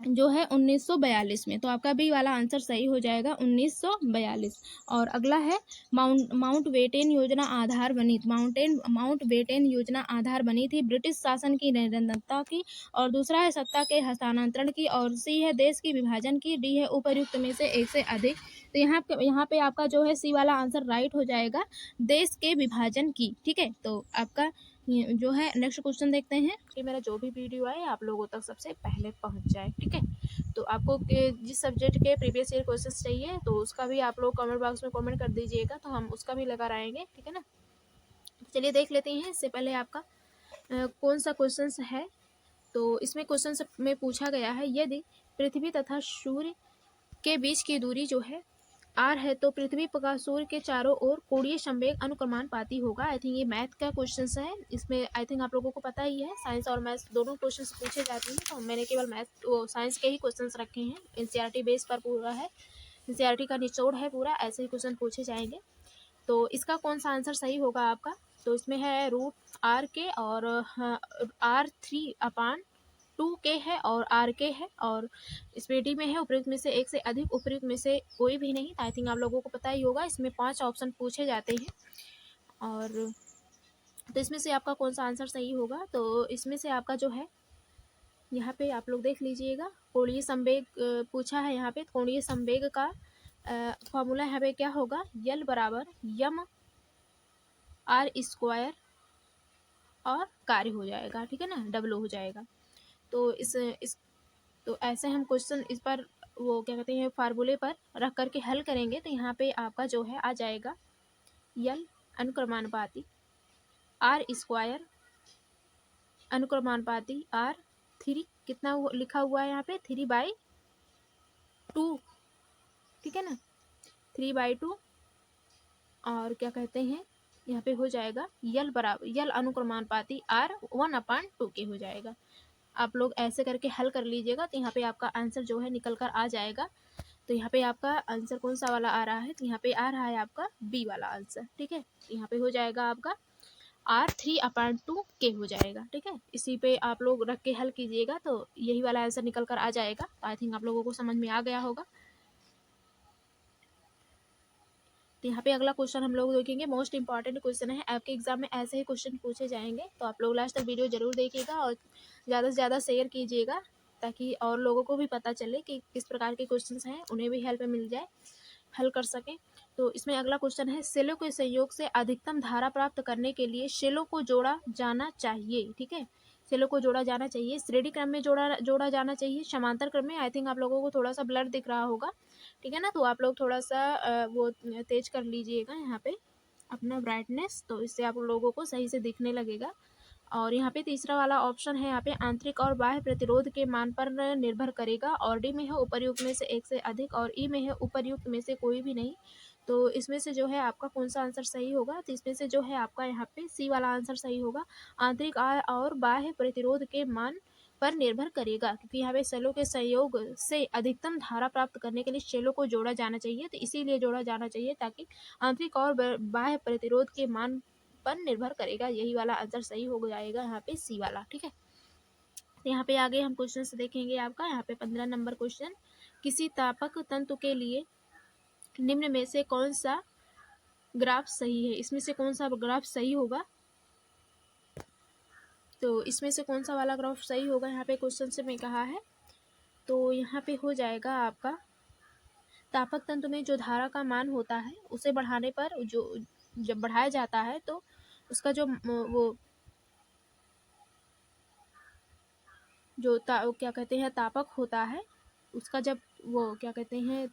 जो है 1942 में। तो आपका बी वाला आंसर सही हो जाएगा, 1942। और अगला है माउंट बेटेन योजना आधार बनी, माउंट बेटेन योजना आधार बनी थी ब्रिटिश शासन की निरंतरता की, और दूसरा है सत्ता के हस्तांतरण की, और सी है देश की विभाजन की, डी है उपर्युक्त में से एक से अधिक। तो यहाँ पे आपका जो है सी वाला आंसर राइट हो जाएगा, देश के विभाजन की, ठीक है। तो आपका जो है नेक्स्ट क्वेश्चन देखते हैं कि मेरा जो भी वीडियो आए आप लोगों तक सबसे पहले पहुंच जाए, ठीक है। तो आपको जिस सब्जेक्ट के प्रीवियस ईयर क्वेश्चन चाहिए तो उसका भी आप लोग कमेंट बॉक्स में कमेंट कर दीजिएगा, तो हम उसका भी लेकर आएंगे, ठीक है ना। चलिए देख लेते हैं। इससे पहले आपका कौन सा क्वेश्चन है, तो इसमें क्वेश्चन में पूछा गया है यदि पृथ्वी तथा सूर्य के बीच की दूरी जो है आर है तो पृथ्वी का सूर्य के चारों ओर कोणीय संवेग अनुक्रमानुपाती होगा। आई थिंक ये मैथ का क्वेश्चन है। इसमें आई थिंक आप लोगों को पता ही है, साइंस और मैथ्स दोनों क्वेश्चन पूछे जाते हैं, तो मैंने केवल मैथ साइंस के ही क्वेश्चन रखे हैं। एनसीईआरटी बेस पर पूरा है, एनसीईआरटी का निचोड़ है पूरा, ऐसे ही क्वेश्चन पूछे जाएंगे। तो इसका कौन सा आंसर सही होगा आपका? तो इसमें है रूट आर के और R3/2 के है और आर के है, और इसमें डी में है उपयुक्त में से एक से अधिक, उपयुक्त में से कोई भी नहीं। आई थिंक आप लोगों को पता ही होगा, इसमें 5 ऑप्शन पूछे जाते हैं। और तो इसमें से आपका कौन सा आंसर सही होगा? तो इसमें से आपका जो है यहाँ पे आप लोग देख लीजिएगा, कोणीय संवेग पूछा है यहाँ पे। कोणीय संवेग का फॉर्मूला यहाँ पे क्या होगा? यल बराबर यम आर स्क्वायर और कार्य हो जाएगा, ठीक है ना, डब्लो हो जाएगा। तो इस तो ऐसे हम क्वेश्चन इस पर वो क्या कहते हैं फार्मूले पर रख करके हल करेंगे। तो यहाँ पे आपका जो है आ जाएगा यल अनुक्रमानुपाती आर स्क्वायर अनुक्रमानुपाती आर 3 कितना लिखा हुआ है यहाँ पे 3/2, ठीक है ना, 3/2। और क्या कहते हैं यहाँ पे हो जाएगा यल बराबर यल अनुक्रमानुपाती आर 1/2 के हो जाएगा। आप लोग ऐसे करके हल कर लीजिएगा, तो यहाँ पे आपका आंसर जो है निकल कर आ जाएगा। तो यहाँ पे आपका आंसर कौन सा वाला आ रहा है? तो यहाँ पे आ रहा है आपका बी वाला आंसर, ठीक है। यहाँ पे हो जाएगा आपका R3/2 के हो जाएगा, ठीक है। इसी पे आप लोग रख के हल कीजिएगा तो यही वाला आंसर निकल कर आ जाएगा। तो आई थिंक आप लोगों को समझ में आ गया होगा। तो यहाँ पे अगला क्वेश्चन हम लोग देखेंगे, मोस्ट इंपॉर्टेंट क्वेश्चन है, आपके एग्जाम में ऐसे ही क्वेश्चन पूछे जाएंगे। तो आप लोग लास्ट तक वीडियो जरूर देखिएगा और ज़्यादा से ज़्यादा शेयर कीजिएगा, ताकि और लोगों को भी पता चले कि किस प्रकार के क्वेश्चन हैं, उन्हें भी हेल्प मिल जाए, हल कर सकें। तो इसमें अगला क्वेश्चन है, सेलों के संयोग से अधिकतम धारा प्राप्त करने के लिए सेलों को जोड़ा जाना चाहिए, ठीक है। सेलों को जोड़ा जाना चाहिए, श्रेणी क्रम में जोड़ा जाना चाहिए, समांतर क्रम में। आई थिंक आप लोगों को थोड़ा सा ब्लर दिख रहा होगा, ठीक है ना, तो आप लोग थोड़ा सा वो तेज कर लीजिएगा यहाँ पे अपना ब्राइटनेस, तो इससे आप लोगों को सही से दिखने लगेगा। और यहाँ पे तीसरा वाला ऑप्शन है, यहाँ पे आंतरिक और बाह्य प्रतिरोध के मान पर निर्भर करेगा, और डी में है उपर्युक्त में से एक से अधिक, और ई में है उपर्युक्त में से कोई भी नहीं। तो इसमें से जो है आपका कौन सा आंसर सही होगा? तो इसमें से जो है आपका यहाँ पे सी वाला आंसर सही होगा, आंतरिक और बाह्य प्रतिरोध के मान पर निर्भर करेगा, क्योंकि यहाँ पे सेलों के संयोग से अधिकतम धारा प्राप्त करने के लिए सेलों को जोड़ा जाना चाहिए, तो इसीलिए जोड़ा जाना चाहिए ताकि आंतरिक और बाह्य प्रतिरोध के मान पर निर्भर करेगा। यही वाला आंसर सही हो जाएगा यहाँ पे सी वाला। ठीक है, तो यहाँ पे आगे हम क्वेश्चन से देखेंगे आपका। यहाँ पे 15 नंबर क्वेश्चन, किसी तापक तंतु के लिए निम्न में से कौन सा ग्राफ सही है? इसमें से कौन सा ग्राफ सही होगा? तो इसमें से कौन सा वाला ग्राफ सही होगा यहाँ पे क्वेश्चन से मैं कहा है। तो यहाँ पे हो जाएगा आपका, तापक तंतु में जो धारा का मान होता है उसे बढ़ाने पर जो जब बढ़ाया जाता है तो उसका जो वो जो क्या कहते हैं तापक होता है उसका जब वो क्या कहते हैं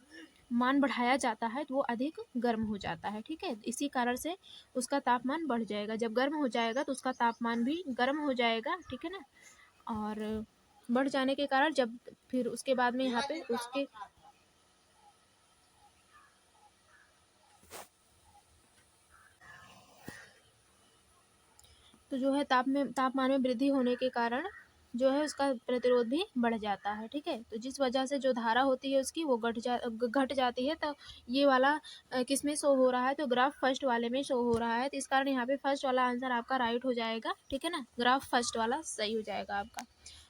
मान बढ़ाया जाता है तो वो अधिक गर्म हो जाता है। ठीक है, इसी कारण से उसका तापमान बढ़ जाएगा। जब गर्म हो जाएगा तो उसका तापमान भी गर्म हो जाएगा। ठीक है ना, और बढ़ जाने के कारण जब फिर उसके बाद में यहाँ पे उसके तो जो है तापमान में वृद्धि होने के कारण जो है उसका प्रतिरोध भी बढ़ जाता है। ठीक है, तो जिस वजह से जो धारा होती है उसकी वो घट जाती है। तो ये वाला किस में शो हो रहा है? तो ग्राफ फर्स्ट वाले में शो हो रहा है, तो इस कारण यहाँ पे फर्स्ट वाला आंसर आपका राइट हो जाएगा। ठीक है ना, ग्राफ फर्स्ट वाला सही हो जाएगा आपका।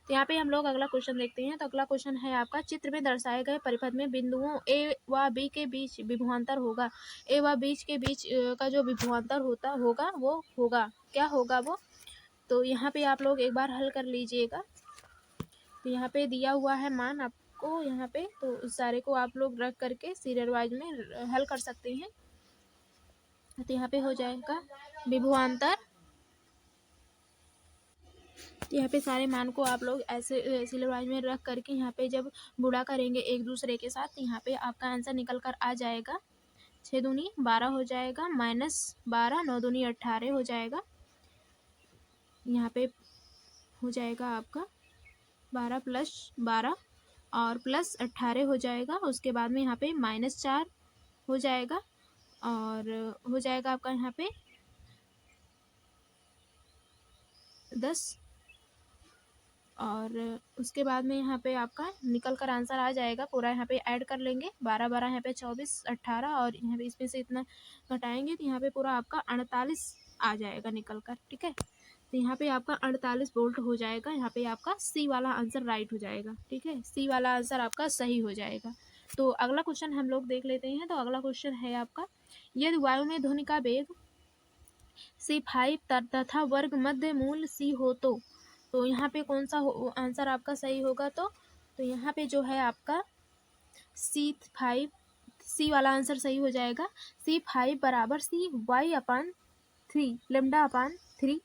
तो यहाँ पे हम लोग अगला क्वेश्चन देखते हैं। तो अगला क्वेश्चन है आपका, चित्र में दर्शाए गए परिपथ में बिंदुओं ए व बी के बीच विभवांतर होगा। ए व बीच के बीच का जो विभवांतर होगा वो होगा क्या होगा वो? तो यहाँ पे आप लोग एक बार हल कर लीजिएगा। तो यहाँ पे दिया हुआ है मान आपको यहाँ पे, तो उस सारे को आप लोग रख करके सीरियल वाइज में हल कर सकते हैं। तो यहाँ पे हो जाएगा विभवांतर। तो यहाँ पे सारे मान को आप लोग ऐसे सीरियल वाइज में रख करके यहाँ पे जब गुणा करेंगे एक दूसरे के साथ, तो यहाँ पे आपका आंसर निकल कर आ जाएगा 6 दूनी 12 हो जाएगा, -12 9 दूनी 18 हो जाएगा। यहाँ पे हो जाएगा आपका 12 + 12 और +18 हो जाएगा। उसके बाद में यहाँ पे -4 हो जाएगा और हो जाएगा आपका यहाँ पे 10 और उसके बाद में यहाँ पे आपका निकल कर आंसर आ जाएगा पूरा। यहाँ पे ऐड कर लेंगे 12 12 यहाँ पे 24 18 और यहाँ पे इसमें से इतना घटाएंगे तो यहाँ पे पूरा आपका 48 आ जाएगा निकल कर। ठीक है, तो यहाँ पे आपका 48 वोल्ट हो जाएगा। यहाँ पे आपका सी वाला आंसर राइट हो जाएगा। ठीक है, सी वाला आंसर आपका सही हो जाएगा। तो अगला क्वेश्चन हम लोग देख लेते हैं। तो अगला क्वेश्चन है आपका, यदि वायु में ध्वनि का वेग c5 तथा वर्ग मध्य मूल c हो तो यहाँ पे कौन सा आंसर आपका सही होगा? तो यहाँ पे जो है आपका c5 सी वाला आंसर सही हो जाएगा। c5 बराबर cy/3 λ/3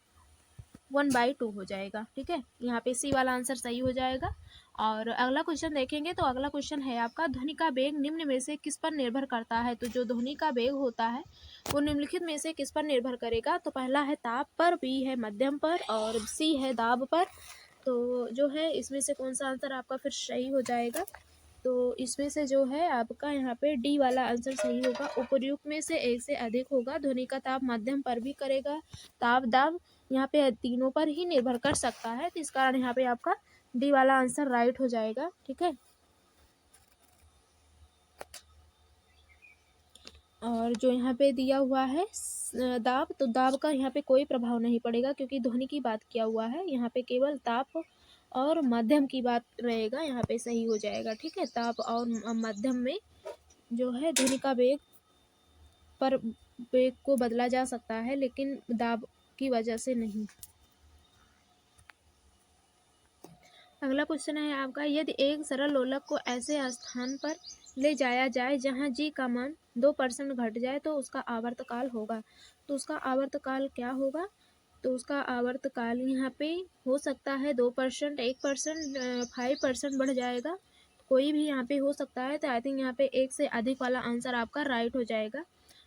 1/2 हो जाएगा। ठीक है, यहाँ पे सी वाला आंसर सही हो जाएगा। और अगला क्वेश्चन देखेंगे। तो अगला क्वेश्चन है आपका, ध्वनि का वेग निम्न में से किस पर निर्भर करता है? तो जो ध्वनि का वेग होता है वो निम्नलिखित में से किस पर निर्भर करेगा? तो पहला है ताप पर, बी है मध्यम पर और सी है दाब पर। तो जो है इसमें से कौन सा आंसर आपका फिर सही हो जाएगा? तो इसमें से जो है आपका यहाँ पे डी वाला आंसर सही होगा। उपर्युक्त में से एक से अधिक होगा। ध्वनि का ताप मध्यम पर भी करेगा, ताप दाब यहाँ पे तीनों पर ही निर्भर कर सकता है। तो इस कारण यहाँ पे आपका डी वाला आंसर राइट हो जाएगा। ठीक है, और जो यहाँ पे दिया हुआ है दाब, तो दाब का यहाँ पे कोई प्रभाव नहीं पड़ेगा क्योंकि ध्वनि की बात किया हुआ है। यहाँ पे केवल ताप और मध्यम की बात रहेगा, यहाँ पे सही हो जाएगा। ठीक है, ताप और मध्यम में जो है ध्वनि का वेग को बदला जा सकता है लेकिन दाब की वजह से नहीं। अगला क्वेश्चन है आपका, यदि एक सरल लोलक को ऐसे स्थान पर ले जाया जाए जहां जी का मान 2% घट जाए तो उसका आवर्तकाल होगा। तो उसका आवर्तकाल क्या होगा? तो उसका आवर्तकाल यहाँ पे हो सकता है 2%, 1%, 5% बढ़ जाएगा, कोई भी यहाँ पे हो सकता है। तो आई थिंक यहाँ पे एक से अधिक वाला आंसर आपका राइट हो जाएगा।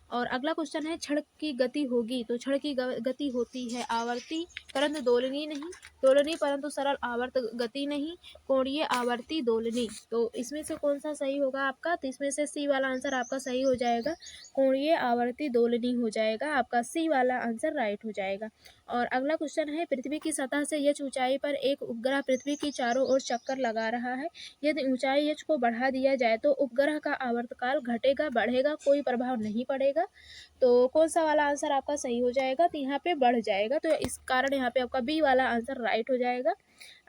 और अगला क्वेश्चन है, क्षण की गति होगी। तो क्षण की गति होती है आवर्ती परंतु दोलनी नहीं, दोलनी परंतु सरल आवर्त गति नहीं, कोणीय आवर्ती दोलनी। तो इसमें से कौन सा सही होगा आपका? तो इसमें से सी वाला आंसर आपका सही हो जाएगा, कोणीय आवर्ती दोलनी हो जाएगा। आपका सी वाला आंसर राइट हो जाएगा। और अगला क्वेश्चन है, पृथ्वी की सतह से h ऊंचाई पर एक उपग्रह पृथ्वी की चारों ओर चक्कर लगा रहा है। यदि ऊंचाई h को बढ़ा दिया जाए तो उपग्रह का आवर्तकाल घटेगा, बढ़ेगा, कोई प्रभाव नहीं पड़ेगा। तो कौन सा वाला आंसर आपका सही हो जाएगा? तो यहाँ पे बढ़ जाएगा, तो इस कारण यहाँ पे आपका बी वाला आंसर राइट हो जाएगा।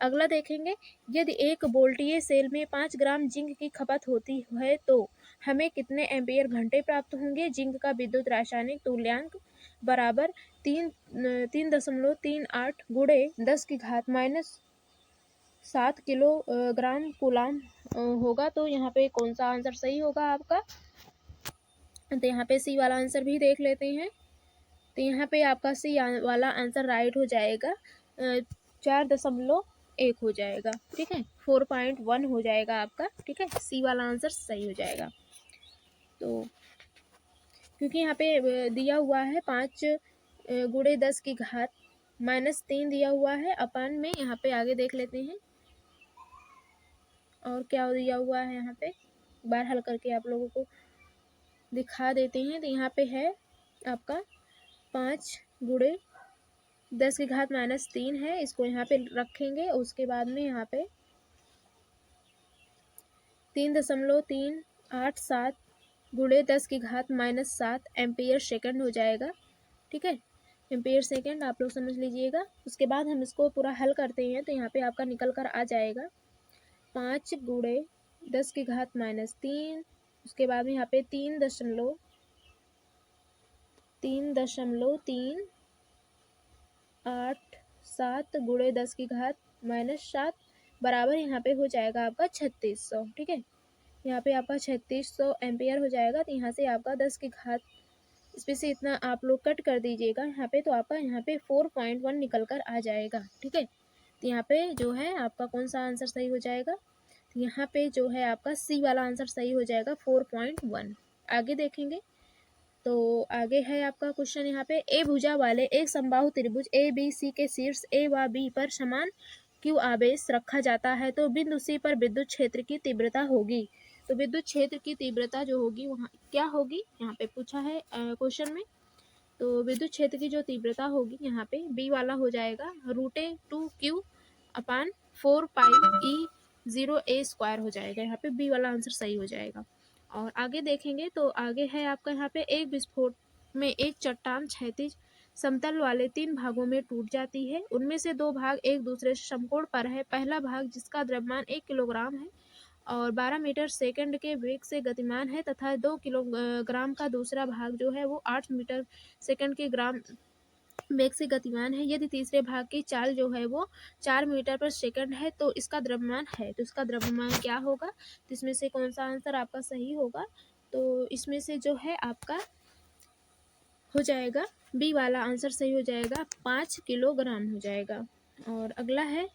अगला देखेंगे, यदि 1 वोल्टीय सेल में 5 ग्राम जिंक की खपत होती है तो हमें कितने एम्पीयर घंटे प्राप्त होंगे? जिंक का विद्युत रासायनिक तुल्यांक बराबर 3.38 गुणे 10 की घात -7 किलोग्राम कूलाम होगा। तो यहाँ पे कौन सा आंसर सही होगा आपका? तो यहाँ पे सी वाला आंसर भी देख लेते हैं। तो यहाँ पे आपका सी वाला आंसर राइट हो जाएगा, 4.1 हो जाएगा। ठीक है, 4.1 हो जाएगा आपका। ठीक है, सी वाला आंसर सही हो जाएगा। तो क्योंकि यहाँ पे दिया हुआ है 5 गुणे 10 की घात -3 दिया हुआ है अपान में। यहाँ पे आगे देख लेते हैं और क्या दिया हुआ है। यहाँ पे बार हल करके आप लोगों को दिखा देते हैं। तो यहाँ पे है आपका 5 गुणे 10 की घात -3 है, इसको यहाँ पे रखेंगे। उसके बाद में यहाँ पे 3.387 गुणे 10 की घात -7 एम्पियर सेकंड हो जाएगा। ठीक है, एम्पियर सेकंड आप लोग समझ लीजिएगा। उसके बाद हम इसको पूरा हल करते हैं तो यहाँ पे आपका निकल कर आ जाएगा 5 गुणे 10 की घात -3। उसके बाद में यहाँ पे 3.387 गुणे 10 की घात -7 बराबर यहाँ पे हो जाएगा आपका 3600। ठीक है, यहाँ पे आपका 3600 एम्पियर हो जाएगा। तो यहाँ से आपका 10 की घात इसमें से इतना आप लोग कट कर दीजिएगा यहाँ पे, तो आपका यहाँ पे 4.1 निकल कर आ जाएगा। ठीक है, तो यहाँ पे जो है आपका कौन सा आंसर सही हो जाएगा? तो यहाँ पे जो है आपका सी वाला आंसर सही हो जाएगा, 4.1। आगे देखेंगे तो आगे है आपका क्वेश्चन यहाँ पे, ए भुजा वाले एक समबाहु त्रिभुज ए बी सी के शीर्ष ए व बी पर समान क्यू आवेश रखा जाता है तो बिंदु सी पर विद्युत क्षेत्र की तीव्रता होगी। तो विद्युत क्षेत्र की तीव्रता जो होगी वहाँ क्या होगी, यहाँ पे पूछा है क्वेश्चन में। तो विद्युत क्षेत्र की जो तीव्रता होगी यहाँ पे बी वाला हो जाएगा √2q अपान 4πe0a² हो जाएगा। यहाँ पे बी वाला आंसर सही हो जाएगा। और आगे देखेंगे तो आगे है आपका यहाँ पे, एक विस्फोट में एक चट्टान क्षैतिज समतल वाले 3 भागों में टूट जाती है। उनमें से 2 भाग एक दूसरे से समकोण पर है। पहला भाग जिसका द्रव्यमान 1 किलोग्राम है और 12 मीटर सेकंड के वेग से गतिमान है तथा 2 किलोग्राम का दूसरा भाग जो है वो 8 मीटर सेकंड के ग्राम वेग से गतिमान है। यदि तीसरे भाग की चाल जो है वो 4 मीटर पर सेकंड है तो इसका द्रव्यमान है। तो इसका द्रव्यमान क्या होगा? तो इसमें से कौन सा आंसर आपका सही होगा? तो इसमें से जो है आपका हो जाएगा बी वाला आंसर सही हो जाएगा, 5 किलोग्राम हो जाएगा। और अगला है,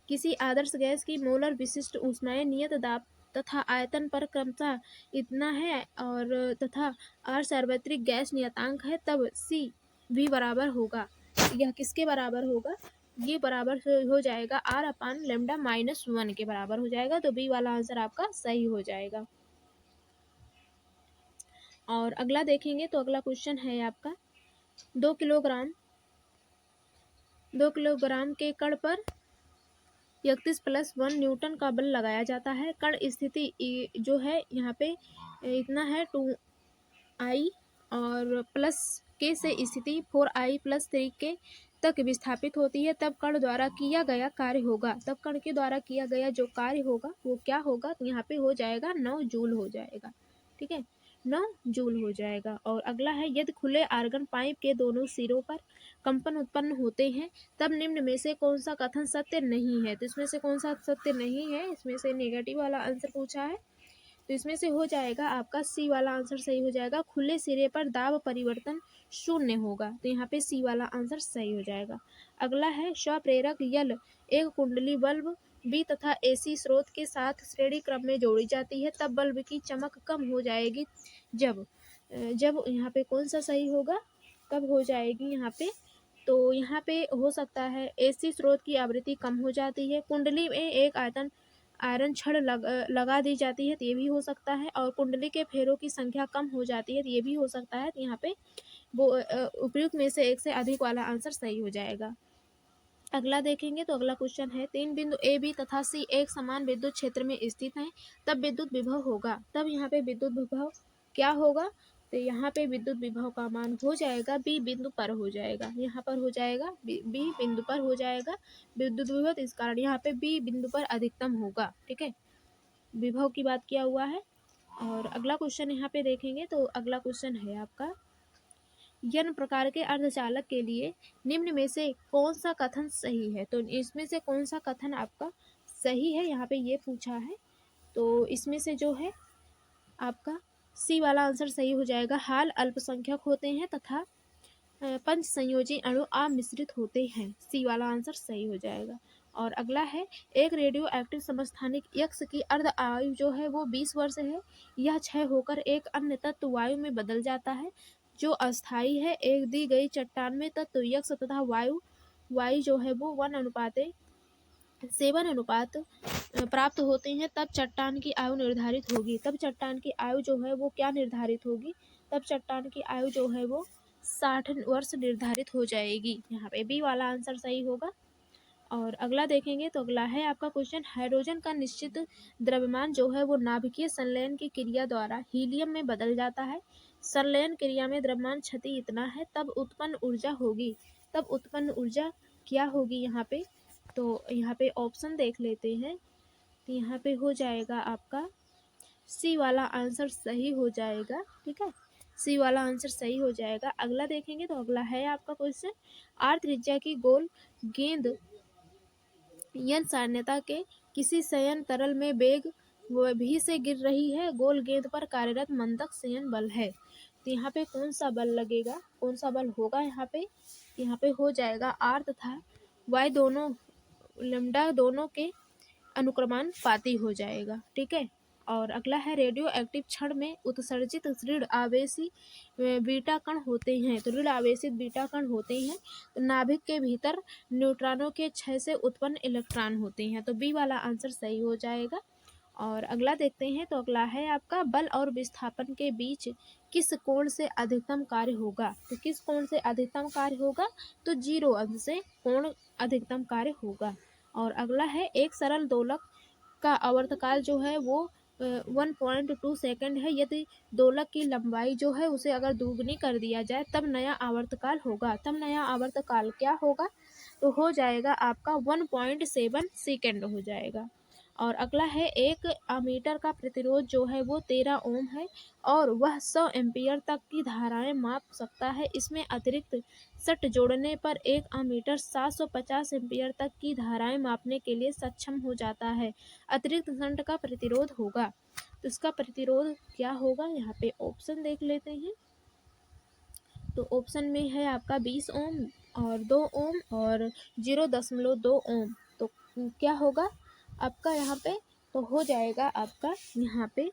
किसी आदर्श गैस की मोलर विशिष्ट ऊष्माएं नियत दाब तथा आयतन पर क्रमशः इतना है और तथा आर सार्वत्रिक गैस नियतांक है, तब सी भी बराबर होगा। यह किसके बराबर होगा? ये बराबर हो जाएगा आर अपान लेमडा -1 के बराबर हो जाएगा। तो बी वाला आंसर आपका सही हो जाएगा। और अगला देखेंगे तो अगला क्वेश्चन है आपका, 2 किलोग्राम के कण पर 31+1 न्यूटन का बल लगाया जाता है। कण स्थिति जो है यहाँ पे इतना है 2i और प्लस के से स्थिति 4i+3 के तक विस्थापित होती है। तब कण द्वारा किया गया कार्य होगा। तब कण के द्वारा किया गया जो कार्य होगा वो क्या होगा? तो यहाँ पे हो जाएगा 9 जूल हो जाएगा। ठीक है, 9 जूल हो जाएगा। और अगला है, यदि खुले आर्गन पाइप के दोनों सिरों पर कंपन उत्पन्न होते हैं तब निम्न में से कौन सा कथन सत्य नहीं है? तो इसमें से कौन सा सत्य नहीं है? इसमें से नेगेटिव वाला आंसर पूछा है। तो इसमें से हो जाएगा आपका सी वाला आंसर सही हो जाएगा, खुले सिरे पर दाब परिवर्तन 0 होगा। तो यहाँ पे सी वाला आंसर सही हो जाएगा। अगला है, स्वप्रेरक यल एक कुंडली बल्ब बी तथा एसी स्रोत के साथ श्रेणी क्रम में जोड़ी जाती है तब बल्ब की चमक कम हो जाएगी जब यहाँ पे कौन सा सही होगा? कब हो जाएगी यहाँ पे? तो यहाँ पे हो सकता है एसी स्रोत की आवृत्ति कम हो जाती है, कुंडली में एक आयरन छड़ लगा दी जाती है तो ये भी हो सकता है, और कुंडली के फेरों की संख्या कम हो जाती है तो ये भी हो सकता है। तो यहाँ पे वो उपयुक्त में से एक से अधिक वाला आंसर सही हो जाएगा। अगला देखेंगे तो अगला क्वेश्चन है, 3 बिंदु ए बी तथा सी एक समान विद्युत क्षेत्र में स्थित हैं, तब विद्युत विभव होगा। तब यहाँ पे विद्युत विभव क्या होगा, तो यहाँ पे विद्युत विभव का मान हो जाएगा बी बिंदु पर हो जाएगा, यहाँ पर हो जाएगा बी बिंदु पर हो जाएगा विद्युत विभव, तो इस कारण यहाँ पे बी बिंदु पर अधिकतम होगा। ठीक है, विभव की बात किया हुआ है। और अगला क्वेश्चन यहाँ पे देखेंगे तो अगला क्वेश्चन है आपका, यन प्रकार के अर्धचालक के लिए निम्न में से कौन सा कथन सही है। तो इसमें से कौन सा कथन आपका सही है, यहाँ पे ये पूछा है। तो इसमें से जो है आपका सी वाला आंसर सही हो जाएगा। हाल अल्पसंख्यक होते हैं तथा पंच संयोजी अणु अमिश्रित होते हैं, सी वाला आंसर सही हो जाएगा। और अगला है, एक रेडियो एक्टिव समस्थानिक यक्ष की अर्ध आयु जो है वो 20 वर्ष है। यह क्षय होकर एक अन्य तत्व वायु में बदल जाता है जो अस्थायी है। एक दी गई चट्टान में तत्व यक्ष तथा वायु जो है वो 1:7 प्राप्त होते हैं, तब चट्टान की आयु निर्धारित होगी। तब चट्टान की आयु जो है वो क्या निर्धारित होगी, तब चट्टान की आयु जो है वो 60 वर्ष निर्धारित हो जाएगी। यहाँ पे बी वाला आंसर सही होगा। और अगला देखेंगे तो अगला है आपका क्वेश्चन, हाइड्रोजन का निश्चित द्रव्यमान जो है वो नाभिकीय संलयन की क्रिया द्वारा हीलियम में बदल जाता है। संलयन क्रिया में द्रव्यमान क्षति इतना है, तब उत्पन्न ऊर्जा होगी। तब उत्पन्न ऊर्जा क्या होगी यहाँ पे, तो यहाँ पे ऑप्शन देख लेते हैं। तो यहाँ पे हो जाएगा आपका सी वाला आंसर सही हो जाएगा। ठीक है, सी वाला आंसर सही हो जाएगा। अगला देखेंगे तो अगला है आपका क्वेश्चन, आर त्रिज्या की गोल गेंद यन सान्यता के किसी संयन तरल में वेग भी से गिर रही है, गोल गेंद पर कार्यरत मंदक संयन बल है। तो यहाँ पे कौन सा बल लगेगा, कौन सा बल होगा यहाँ पे हो जाएगा आर तथा वाई दोनों लैम्डा दोनों के अनुक्रमानुपाती हो जाएगा। ठीक है, और अगला है, रेडियो एक्टिव क्षण में उत्सर्जित ऋण आवेशी बीटा कण होते हैं। तो ऋण आवेशित बीटा कण होते हैं, तो नाभिक के भीतर न्यूट्रॉनों के क्षय से उत्पन्न इलेक्ट्रॉन होते हैं। तो बी वाला आंसर सही हो जाएगा। और अगला देखते हैं तो अगला है आपका, बल और विस्थापन के बीच किस कोण से अधिकतम कार्य होगा। तो किस कोण से अधिकतम कार्य होगा, तो 0 अंश से कोण अधिकतम कार्य होगा। और अगला है, एक सरल दोलक का आवर्तकाल जो है वो 1.2 सेकंड है। यदि दोलक की लंबाई जो है उसे अगर दोगुनी कर दिया जाए तब नया आवर्तकाल होगा। तब नया आवर्तकाल क्या होगा, तो हो जाएगा आपका 1.7 सेकंड हो जाएगा। और अगला है, एक अमीटर का प्रतिरोध जो है वो 13 ओम है और वह 100 एम्पियर तक की धाराएं माप सकता है। इसमें अतिरिक्त सट जोड़ने पर एक अमीटर 750 एम्पियर तक की धाराएं मापने के लिए सक्षम हो जाता है। अतिरिक्त सट का प्रतिरोध होगा, तो इसका प्रतिरोध क्या होगा, यहाँ पे ऑप्शन देख लेते हैं। तो ऑप्शन में है आपका 20 ओम और 2 ओम और 0.2 ओम। तो क्या होगा आपका यहाँ पे, तो हो जाएगा आपका यहाँ पे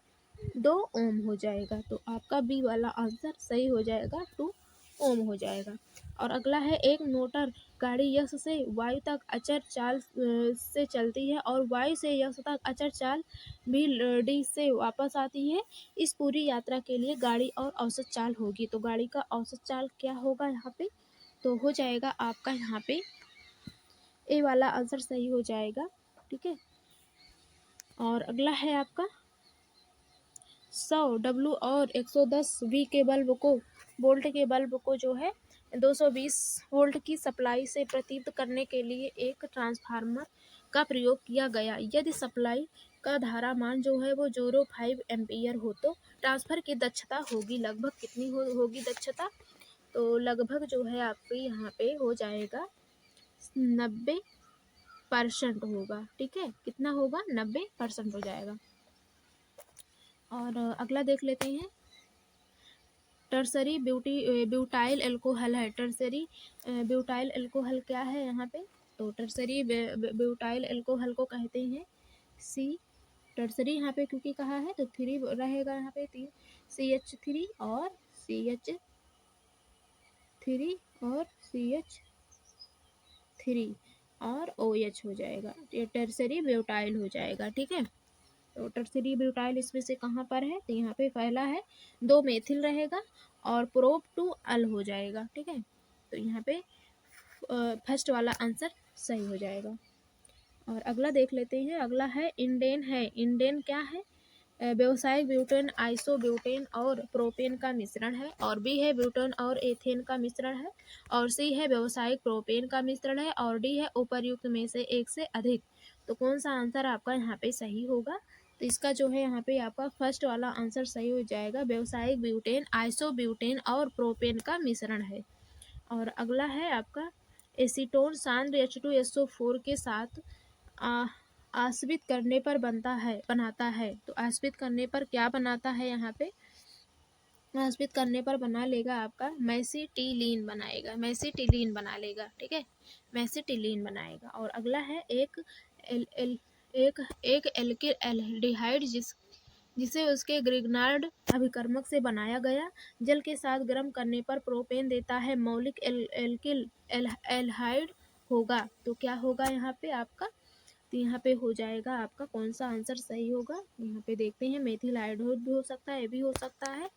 2 ओम हो जाएगा। तो आपका बी वाला आंसर सही हो जाएगा, 2 ओम हो जाएगा। और अगला है, एक मोटर गाड़ी यक्ष से वायु तक अचर चाल से चलती है और वायु से यक्ष तक अचर चाल भी डी से वापस आती है। इस पूरी यात्रा के लिए गाड़ी और औसत चाल होगी। तो गाड़ी का औसत चाल क्या होगा यहाँ पे, तो हो जाएगा आपका यहाँ पे ए वाला आंसर सही हो जाएगा। ठीक है, और अगला है आपका, 100 डब्ल्यू और 110 वी के बल्ब को वोल्ट के बल्ब को जो है 220 वोल्ट की सप्लाई से प्रदीप्त करने के लिए एक ट्रांसफार्मर का प्रयोग किया गया। यदि सप्लाई का धारा मान जो है वो 0.5 एम्पियर हो तो ट्रांसफर की दक्षता होगी लगभग कितनी होगी दक्षता, तो लगभग जो है आपकी यहाँ पे हो जाएगा 90% होगा। ठीक है, कितना होगा, 90% हो जाएगा। और अगला देख लेते हैं, टर्सरी ब्यूटाइल अल्कोहल है। टर्सरी ब्यूटाइल अल्कोहल क्या है यहाँ पे, तो टर्सरी ब्यूटाइल अल्कोहल को कहते हैं सी। टर्सरी यहाँ पे क्योंकि कहा है तो 3 रहेगा यहाँ पे, 3 CH3 और CH3 और CH3 और OH हो जाएगा, ये टर्सरी ब्यूटाइल हो जाएगा। ठीक है, तो टर्सरी ब्यूटाइल इसमें से कहाँ पर है, तो यहाँ पे पहला है 2 मेथिल रहेगा और प्रोप टू अल हो जाएगा। ठीक है, तो यहाँ पे फर्स्ट वाला आंसर सही हो जाएगा। और अगला देख लेते हैं। अगला है इंडेन। है इंडेन क्या है, व्यावसायिक ब्यूटेन, आइसोब्यूटेन और प्रोपेन का मिश्रण है। और बी है ब्यूटेन और एथेन का मिश्रण है। और सी है व्यावसायिक प्रोपेन का मिश्रण है। और डी है उपर्युक्त में से एक से अधिक। तो कौन सा आंसर आपका यहाँ पे सही होगा, तो इसका जो है यहाँ पे आपका फर्स्ट वाला आंसर सही हो जाएगा। व्यावसायिक ब्यूटेन, आइसोब्यूटेन और प्रोपेन का मिश्रण है। और अगला है आपका एसीटोन सांद्र H2SO4 के साथ आश्रित करने पर बनाता है। तो आश्रित करने पर क्या बनाता है, यहाँ पे आश्रित करने पर बना लेगा आपका मैसिटिलीन बनाएगा, मैसिटिलीन बना लेगा। ठीक है, मैसिटिलीन बनाएगा। और अगला है एक एल एल एक एल्किल एल्डिहाइड जिसे उसके ग्रिग्नार्ड अभिकर्मक से बनाया गया जल के साथ गर्म करने पर प्रोपेन देता है मौलिक एल्किल एल्हाइड होगा। तो क्या होगा यहाँ पे आपका, तो यहाँ पे हो जाएगा आपका कौन सा आंसर सही होगा। यहाँ पे देखते हैं मेथिल आयोडाइड भी हो सकता है, ए भी हो सकता है।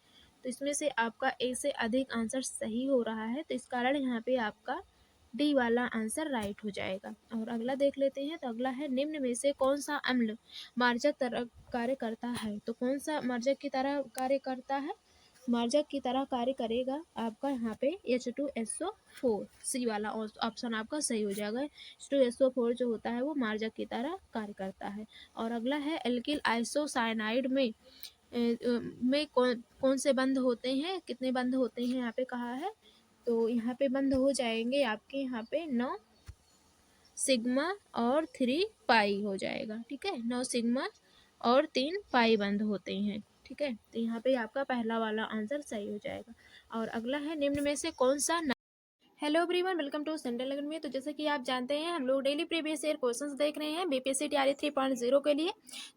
तो इसमें से आपका एक से अधिक आंसर सही हो रहा है, तो इस कारण यहाँ पे आपका डी वाला आंसर राइट हो जाएगा। और अगला देख लेते हैं। तो अगला है निम्न में से कौन सा अम्ल मार्जक तरह कार्य करता है। तो कौन सा मार्जक की तरह कार्य करता है, मार्जक की तरह कार्य करेगा आपका यहाँ पे H2SO4, सी वाला ऑप्शन आपका सही हो जाएगा। H2SO4 जो होता है वो मार्जक की तरह कार्य करता है। और अगला है एल्किल आइसोसाइनाइड में कौन से बंध होते हैं, कितने बंध होते हैं यहाँ पे कहा है। तो यहाँ पे बंद हो जाएंगे आपके यहाँ पे 9 सिग्मा और 3 पाई हो जाएगा। ठीक है, 9 सिग्मा और 3 पाई बंद होते हैं। ठीक है, तो यहाँ पे आपका पहला वाला आंसर सही हो जाएगा। और अगला है निम्न में से कौन सा। Hello everyone, welcome to central academy. तो जैसे कि आप जानते हैं हम लोग डेली प्रीवियस ईयर क्वेश्चंस देख रहे हैं बीपीएससी टीआरई 3.0 के लिए।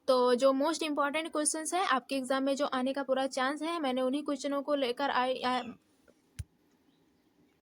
तो जो मोस्ट इंपॉर्टेंट क्वेश्चंस है आपके एग्जाम में जो आने का पूरा चांस है, मैंने उन्हीं क्वेश्चनों को लेकर